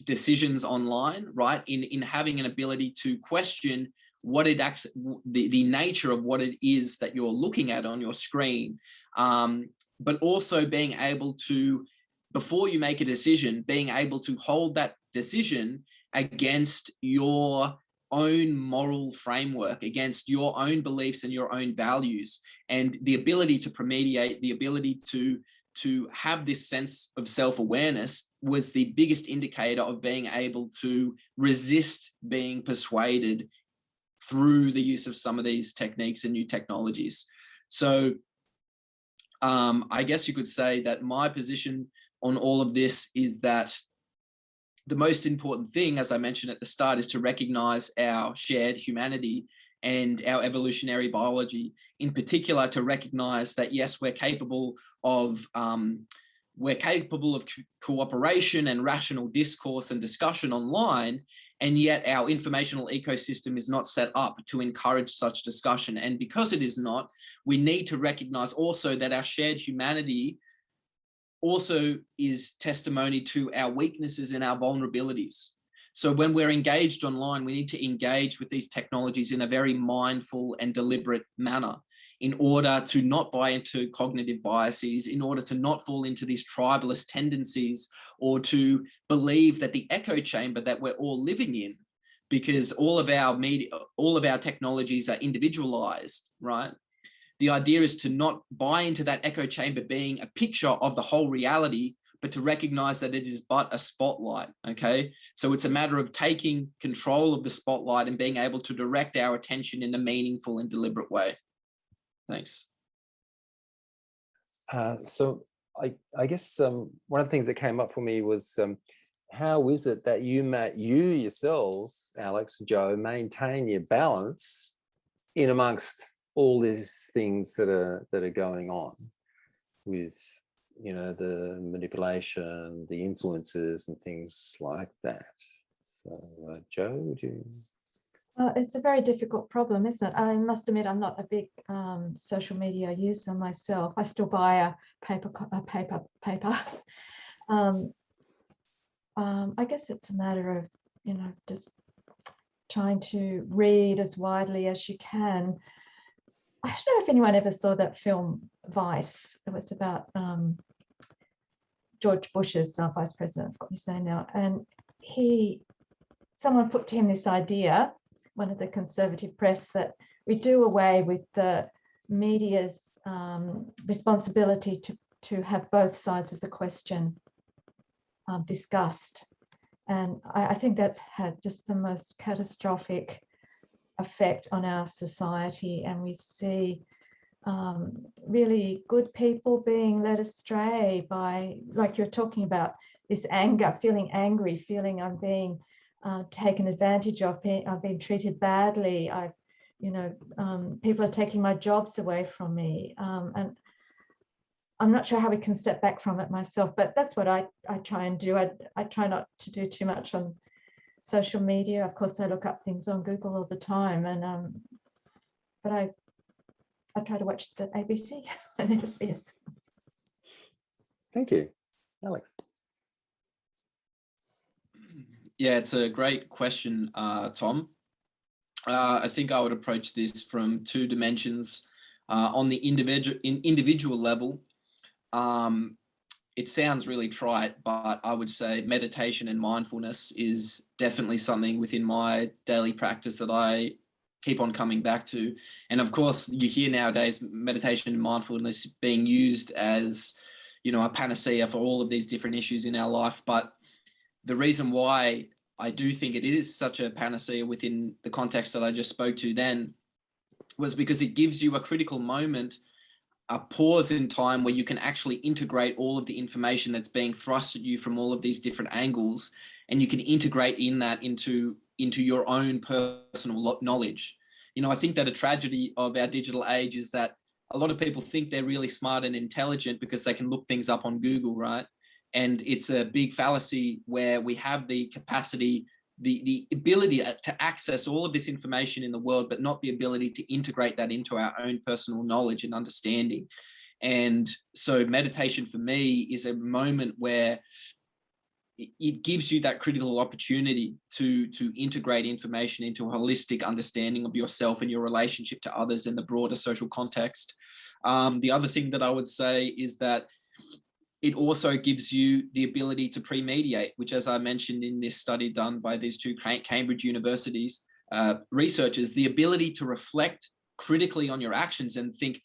decisions online, right, in having an ability to question what it the nature of what it is that you're looking at on your screen, but also being able to, before you make a decision, being able to hold that decision against your own moral framework, against your own beliefs and your own values. And the ability to premediate, the ability to have this sense of self-awareness was the biggest indicator of being able to resist being persuaded through the use of some of these techniques and new technologies. So I guess you could say that my position on all of this is that the most important thing, as I mentioned at the start, is to recognize our shared humanity and our evolutionary biology. In particular, to recognize that, yes, we're capable of cooperation and rational discourse and discussion online, and yet our informational ecosystem is not set up to encourage such discussion. And because it is not, we need to recognize also that our shared humanity also is testimony to our weaknesses and our vulnerabilities. So when we're engaged online, we need to engage with these technologies in a very mindful and deliberate manner in order to not buy into cognitive biases, in order to not fall into these tribalist tendencies, or to believe that the echo chamber that we're all living in, because all of our media, all of our technologies are individualized, right? The idea is to not buy into that echo chamber being a picture of the whole reality, but to recognize that it is but a spotlight, okay? So it's a matter of taking control of the spotlight and being able to direct our attention in a meaningful and deliberate way. Thanks. So I guess one of the things that came up for me was how is it that you yourselves, Alex, Joe, maintain your balance in amongst all these things that are going on with, you know, the manipulation, the influences and things like that? So Joe, would you? It's a very difficult problem, isn't it? I must admit, I'm not a big social media user myself. I still buy a paper. I guess it's a matter of, you know, just trying to read as widely as you can. I don't know if anyone ever saw that film Vice. It was about George Bush's vice president. I've got his name now. And someone put to him this idea, one of the conservative press, that we do away with the media's responsibility to have both sides of the question discussed. And I think that's had just the most catastrophic effect on our society. And we see really good people being led astray by, like you're talking about, this anger, feeling angry, feeling I'm being taken advantage of, I've been treated badly, people are taking my jobs away from me. And I'm not sure how we can step back from it myself, but that's what I try and do. I try not to do too much on social media. Of course, I look up things on Google all the time, and but I try to watch the ABC and SBS. Thank you, Alex. Yeah, it's a great question, Tom. I think I would approach this from two dimensions. On the individual level, it sounds really trite, but I would say meditation and mindfulness is definitely something within my daily practice that I keep on coming back to. And of course, you hear nowadays meditation and mindfulness being used as, you know, a panacea for all of these different issues in our life. But the reason why I do think it is such a panacea within the context that I just spoke to then was because it gives you a critical moment, a pause in time where you can actually integrate all of the information that's being thrust at you from all of these different angles, and you can integrate into your own personal knowledge. You know, I think that a tragedy of our digital age is that a lot of people think they're really smart and intelligent because they can look things up on Google, right? And it's a big fallacy where we have the capacity, the ability to access all of this information in the world, but not the ability to integrate that into our own personal knowledge and understanding. And so meditation for me is a moment where it gives you that critical opportunity to integrate information into a holistic understanding of yourself and your relationship to others in the broader social context. The other thing that I would say is that it also gives you the ability to pre-mediate, which, as I mentioned in this study done by these two Cambridge universities researchers, the ability to reflect critically on your actions and think,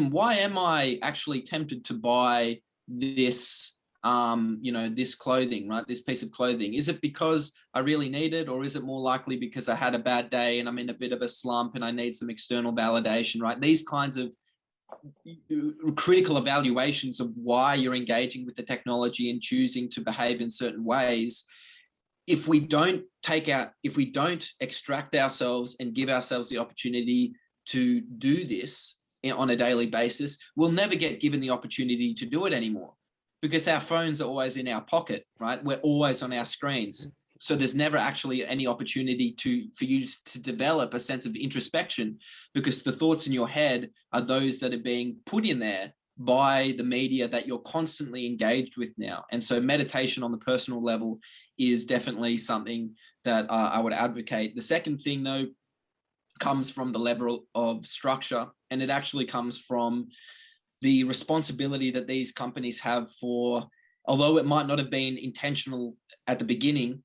why am I actually tempted to buy this, this clothing, right? This piece of clothing. Is it because I really need it, or is it more likely because I had a bad day and I'm in a bit of a slump and I need some external validation, right? These kinds of critical evaluations of why you're engaging with the technology and choosing to behave in certain ways. If we don't extract ourselves and give ourselves the opportunity to do this on a daily basis, we'll never get given the opportunity to do it anymore, because our phones are always in our pocket, right? We're always on our screens. So there's never actually any opportunity for you to develop a sense of introspection, because the thoughts in your head are those that are being put in there by the media that you're constantly engaged with now. And so meditation on the personal level is definitely something that I would advocate. The second thing, though, comes from the level of structure, and it actually comes from the responsibility that these companies have for, although it might not have been intentional at the beginning,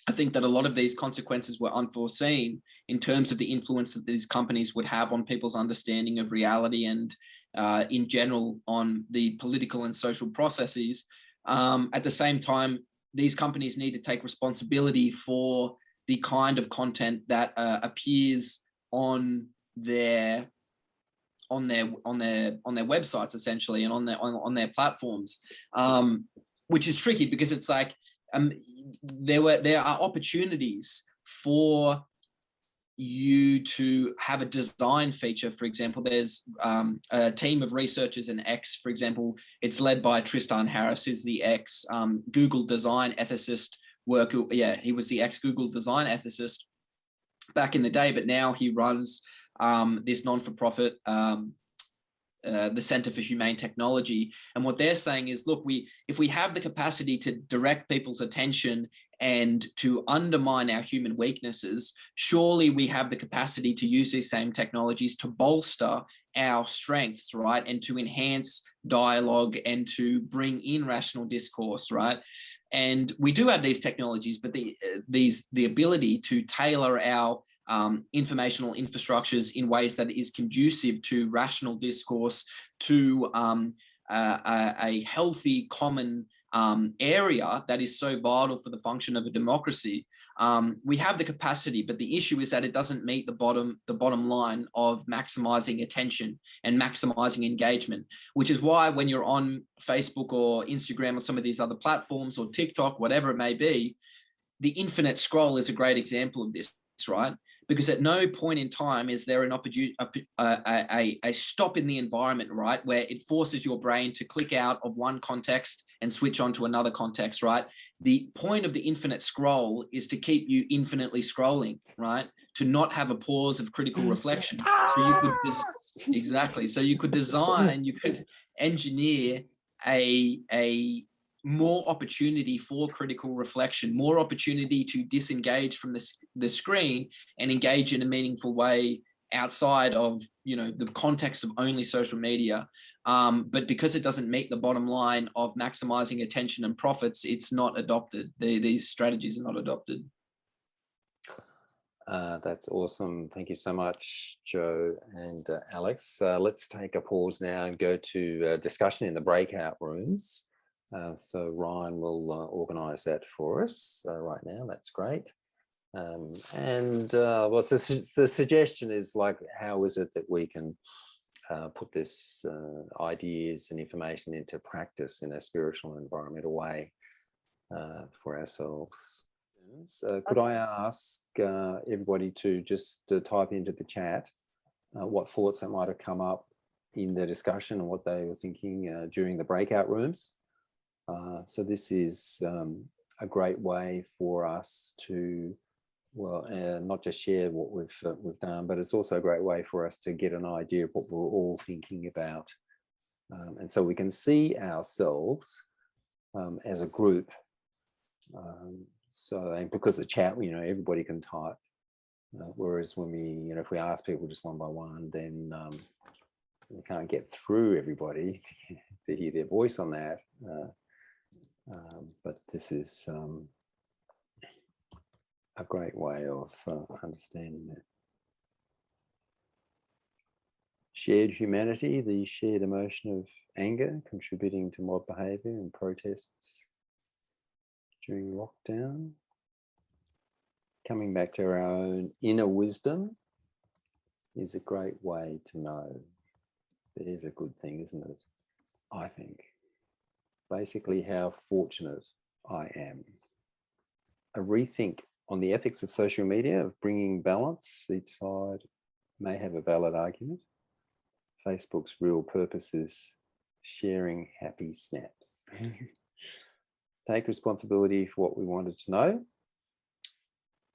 I think that a lot of these consequences were unforeseen in terms of the influence that these companies would have on people's understanding of reality and in general on the political and social processes. At the same time, these companies need to take responsibility for the kind of content that appears on their websites, essentially, and on their platforms, which is tricky because it's like there are opportunities for you to have a design feature. For example, there's a team of researchers in X, for example. It's led by Tristan Harris, who's the ex Google design ethicist worker. Yeah, he was the ex Google design ethicist back in the day, but now he runs this non-for-profit, the Center for Humane Technology. And what they're saying is, look, if we have the capacity to direct people's attention and to undermine our human weaknesses, surely we have the capacity to use these same technologies to bolster our strengths, right? And to enhance dialogue and to bring in rational discourse, right? And we do have these technologies, but the ability to tailor our informational infrastructures in ways that is conducive to rational discourse, to a healthy common area that is so vital for the function of a democracy. We have the capacity, but the issue is that it doesn't meet the bottom line of maximizing attention and maximizing engagement, which is why when you're on Facebook or Instagram or some of these other platforms, or TikTok, whatever it may be, the infinite scroll is a great example of this, right? Because at no point in time is there an opportunity, a stop in the environment, right, where it forces your brain to click out of one context and switch on to another context, right? The point of the infinite scroll is to keep you infinitely scrolling, right? To not have a pause of critical reflection. So you could exactly. So you could design, you could engineer a more opportunity for critical reflection, more opportunity to disengage from the screen and engage in a meaningful way outside of, you know, the context of only social media. But because it doesn't meet the bottom line of maximizing attention and profits, it's not adopted. These strategies are not adopted. That's awesome. Thank you so much, Joe and Alex. Let's take a pause now and go to discussion in the breakout rooms. So Ryan will organise that for us right now. That's great. What's the suggestion is, like, how is it that we can put this ideas and information into practice in a spiritual and environmental way for ourselves? Could I ask everybody to just type into the chat what thoughts that might have come up in the discussion and what they were thinking during the breakout rooms? So this is a great way for us to, well, not just share what we've done, but it's also a great way for us to get an idea of what we're all thinking about, and so we can see ourselves as a group. And because the chat, you know, everybody can type, whereas when we, you know, if we ask people just one by one, then we can't get through everybody to hear their voice on that. But this is a great way of understanding that. Shared humanity, the shared emotion of anger contributing to mob behaviour and protests during lockdown. Coming back to our own inner wisdom is a great way to know. It is a good thing, isn't it? I think. Basically, how fortunate I am. A rethink on the ethics of social media, of bringing balance. Each side may have a valid argument. Facebook's real purpose is sharing happy snaps. Take responsibility for what we wanted to know,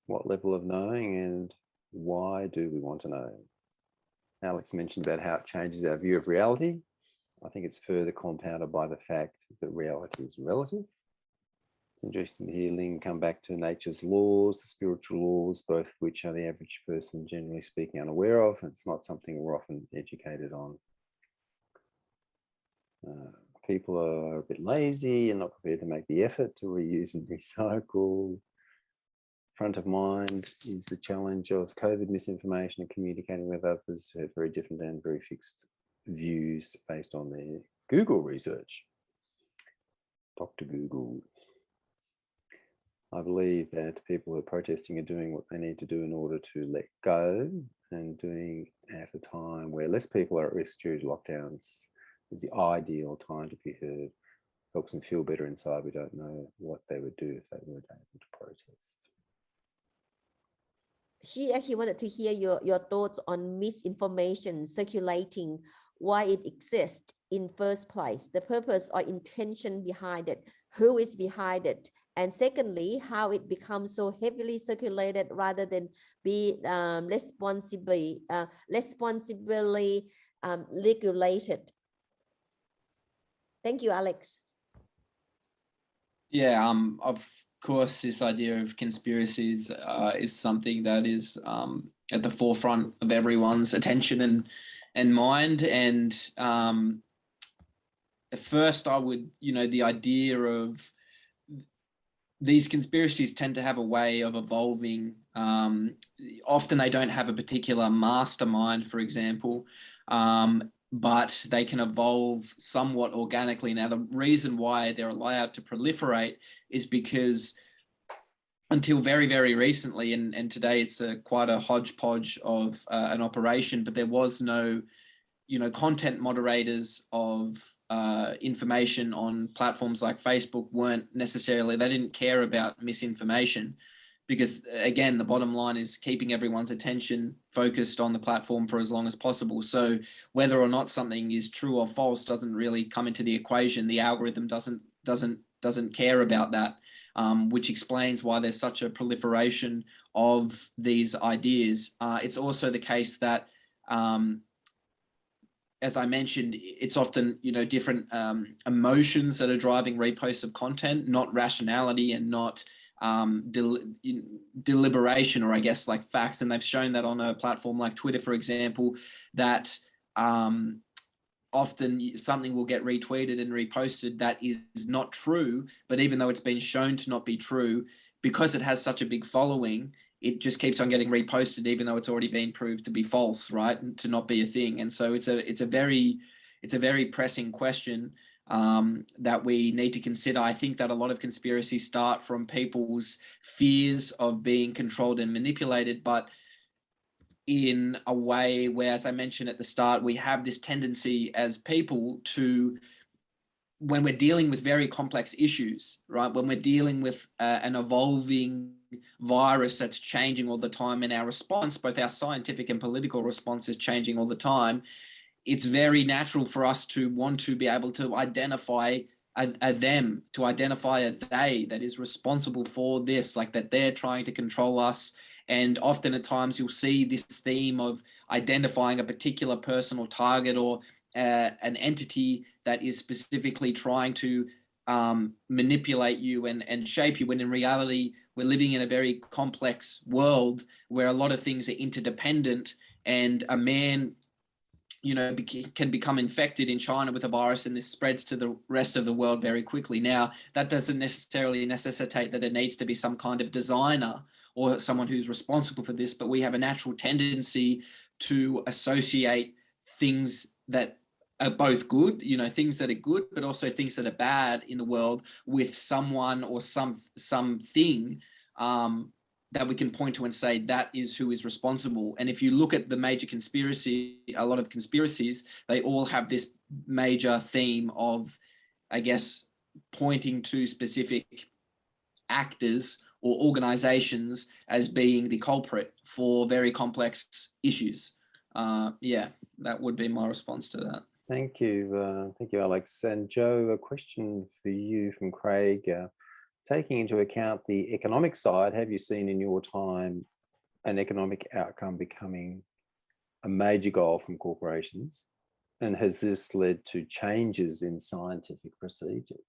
what level of knowing, and why do we want to know? Alex mentioned about how it changes our view of reality. I think it's further compounded by the fact that reality is relative. It's interesting to hear Ling come back to nature's laws, the spiritual laws, both of which are the average person, generally speaking, unaware of, and it's not something we're often educated on. People are a bit lazy and not prepared to make the effort to reuse and recycle. Front of mind is the challenge of COVID misinformation and communicating with others who have very different and very fixed views based on their Google research. Dr. Google. I believe that people who are protesting are doing what they need to do in order to let go, and doing at a time where less people are at risk due to lockdowns is the ideal time to be heard. Helps them feel better inside. We don't know what they would do if they weren't able to protest. She actually wanted to hear your thoughts on misinformation circulating, why it exists in first place, the purpose or intention behind it, who is behind it, and secondly, how it becomes so heavily circulated rather than be responsibly regulated. Thank you, Alex. Yeah, of course, this idea of conspiracies is something that is at the forefront of everyone's attention and mind. And at first, I would, the idea of these conspiracies tend to have a way of evolving. Often they don't have a particular mastermind, for example, but they can evolve somewhat organically. Now, the reason why they're allowed to proliferate is because until very, very recently, and today it's quite a hodgepodge of an operation, but there was no, content moderators of information on platforms like Facebook they didn't care about misinformation, because again, the bottom line is keeping everyone's attention focused on the platform for as long as possible. So whether or not something is true or false doesn't really come into the equation. The algorithm doesn't care about that, which explains why there's such a proliferation of these ideas. It's also the case that as I mentioned, it's often, different emotions that are driving reposts of content, not rationality and not deliberation, or I guess like facts. And they've shown that on a platform like Twitter, for example, that often something will get retweeted and reposted that is not true, but even though it's been shown to not be true, because it has such a big following, it just keeps on getting reposted, even though it's already been proved to be false, right? And to not be a thing. And so it's a very pressing question that we need to consider. I think that a lot of conspiracies start from people's fears of being controlled and manipulated, but in a way where, as I mentioned at the start, we have this tendency as people to, when we're dealing with very complex issues, right? When we're dealing with an evolving virus that's changing all the time, and our response, both our scientific and political response, is changing all the time, it's very natural for us to want to be able to identify a them, to identify a they that is responsible for this, like that they're trying to control us. And often at times you'll see this theme of identifying a particular person or target or an entity that is specifically trying to manipulate you and shape you, when in reality we're living in a very complex world where a lot of things are interdependent, and a man can become infected in China with a virus, and this spreads to the rest of the world very quickly. Now, that doesn't necessarily necessitate that there needs to be some kind of designer or someone who's responsible for this, but we have a natural tendency to associate things that are both good, things that are good, but also things that are bad in the world with someone or something that we can point to and say that is who is responsible. And if you look at the major conspiracy, a lot of conspiracies, they all have this major theme of, I guess, pointing to specific actors or organizations as being the culprit for very complex issues. Yeah, that would be my response to that. Thank you, Alex. And Joe, a question for you from Craig. Taking into account the economic side, have you seen in your time an economic outcome becoming a major goal from corporations? And has this led to changes in scientific procedures?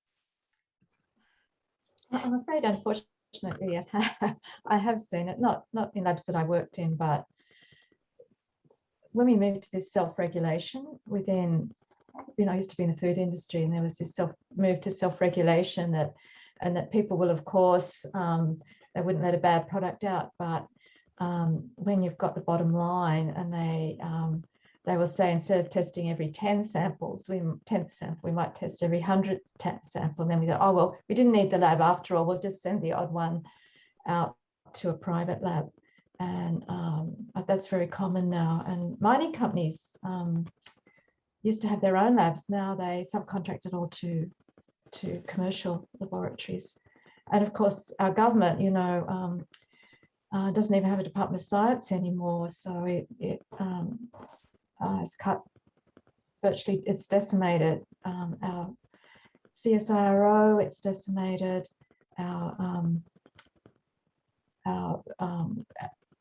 I'm afraid, unfortunately, I have seen it, not in labs that I worked in, but when we moved to this self-regulation within, I used to be in the food industry, and there was this move to self-regulation that people will, of course, they wouldn't let a bad product out, but when you've got the bottom line and they they will say instead of testing every 10 samples, 10th sample, we might test every 100th sample. And then we go, oh, well, we didn't need the lab after all. We'll just send the odd one out to a private lab. And that's very common now. And mining companies used to have their own labs. Now they subcontract it all to commercial laboratories. And of course, our government, you know, doesn't even have a Department of Science anymore. So it has cut, virtually, it's decimated our CSIRO, it's decimated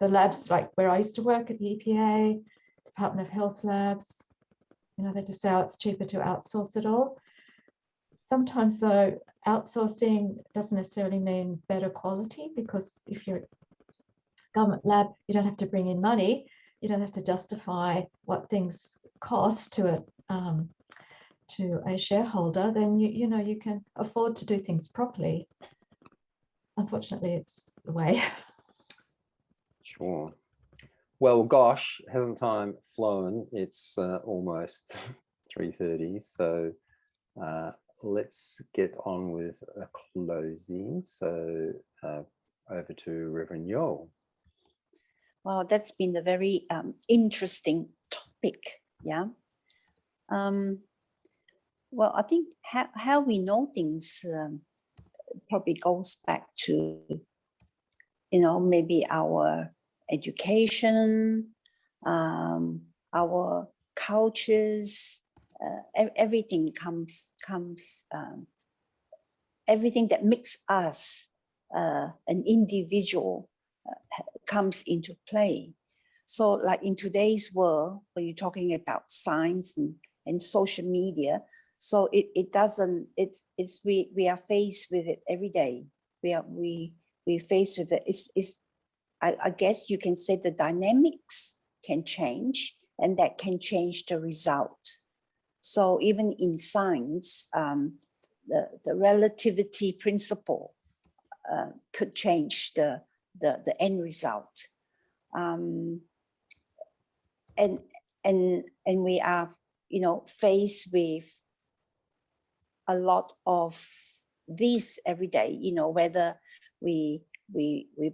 the labs like where I used to work at the EPA, Department of Health labs. You know, they just say, oh, it's cheaper to outsource it all. Sometimes though, outsourcing doesn't necessarily mean better quality, because if you're a government lab, you don't have to bring in money. You don't have to justify what things cost to a shareholder. Then you know, you can afford to do things properly. Unfortunately, it's the way. Sure. Well, gosh, hasn't time flown? It's almost 3:30, so let's get on with a closing. So over to Reverend Yo. Well, that's been a very interesting topic. Yeah. Well, I think how we know things probably goes back to, you know, maybe our education, our cultures, everything comes everything that makes us an individual comes into play. So like in today's world, when you're talking about science and social media, so it doesn't, we are faced with it every day. We faced with it. I guess you can say the dynamics can change, and that can change the result. So even in science, the relativity principle could change the end result. And we are, you know, faced with a lot of this every day, you know, whether we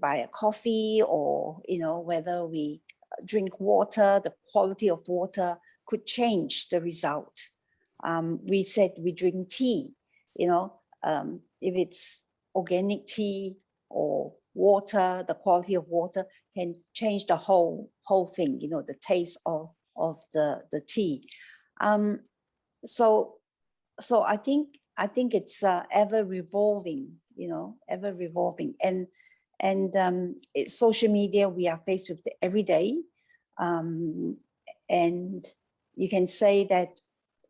buy a coffee, or, you know, whether we drink water, the quality of water could change the result. We said we drink tea, you know, if it's organic tea or water, the quality of water can change the whole thing, you know, the taste of the tea. So I think it's ever revolving, you know, ever revolving. And social media, we are faced with it every day. And you can say that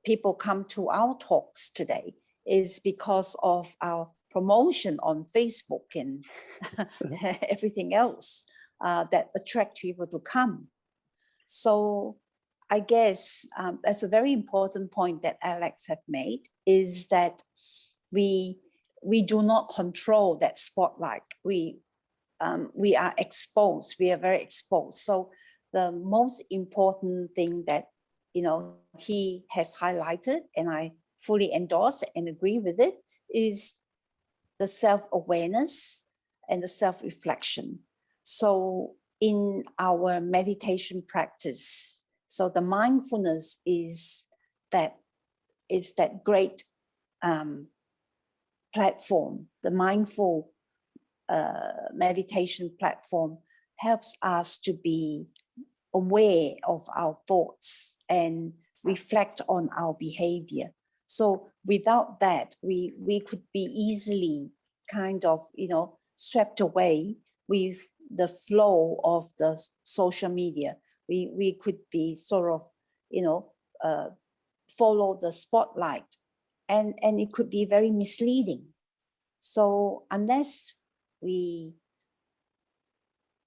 people come to our talks today is because of our promotion on Facebook and everything else that attract people to come. So I guess that's a very important point that Alex have made, is that we do not control that spotlight. We are exposed. We are very exposed. So the most important thing that, you know, he has highlighted, and I fully endorse and agree with it, is the self-awareness and the self-reflection. So in our meditation practice, so the mindfulness is that great platform. The mindful meditation platform helps us to be aware of our thoughts and reflect on our behavior. So without that, we could be easily kind of, you know, swept away with the flow of the social media. We could be sort of, you know, follow the spotlight, and it could be very misleading. So unless we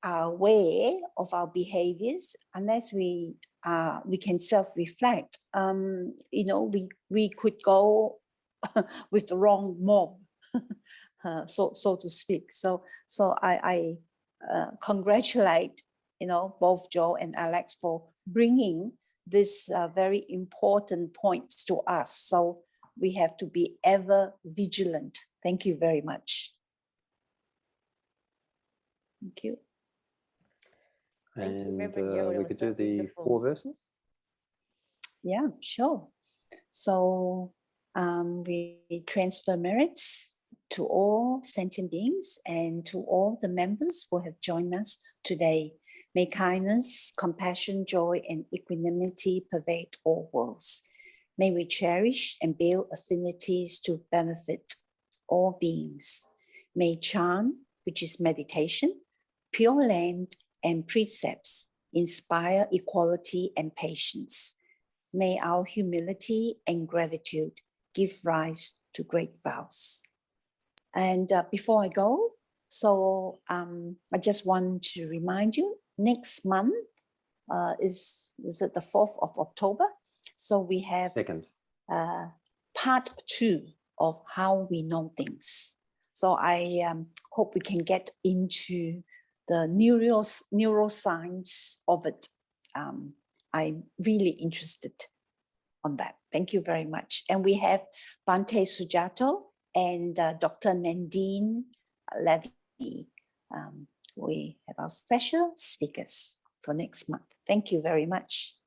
are aware of our behaviors, unless we can self-reflect, you know, we could go with the wrong mob, so to speak. So I congratulate, you know, both Joe and Alex for bringing these very important points to us. So we have to be ever vigilant. Thank you very much. Thank you. Thank you, And Reverend Yo. That we was could so do the beautiful. 4 verses. Yeah, sure. So we transfer merits to all sentient beings and to all the members who have joined us today. May kindness, compassion, joy, and equanimity pervade all worlds. May we cherish and build affinities to benefit all beings. May Chan, which is meditation, Pure Land, and precepts inspire equality and patience. May our humility and gratitude give rise to great vows. And before I go, so I just want to remind you, next month is it the 4th of October? So we have 2nd. part 2 of how we know things. So I hope we can get into the neuroscience of it. I'm really interested on that. Thank you very much. And we have Bhante Sujato and Dr. Nan Tien Levy. We have our special speakers for next month. Thank you very much.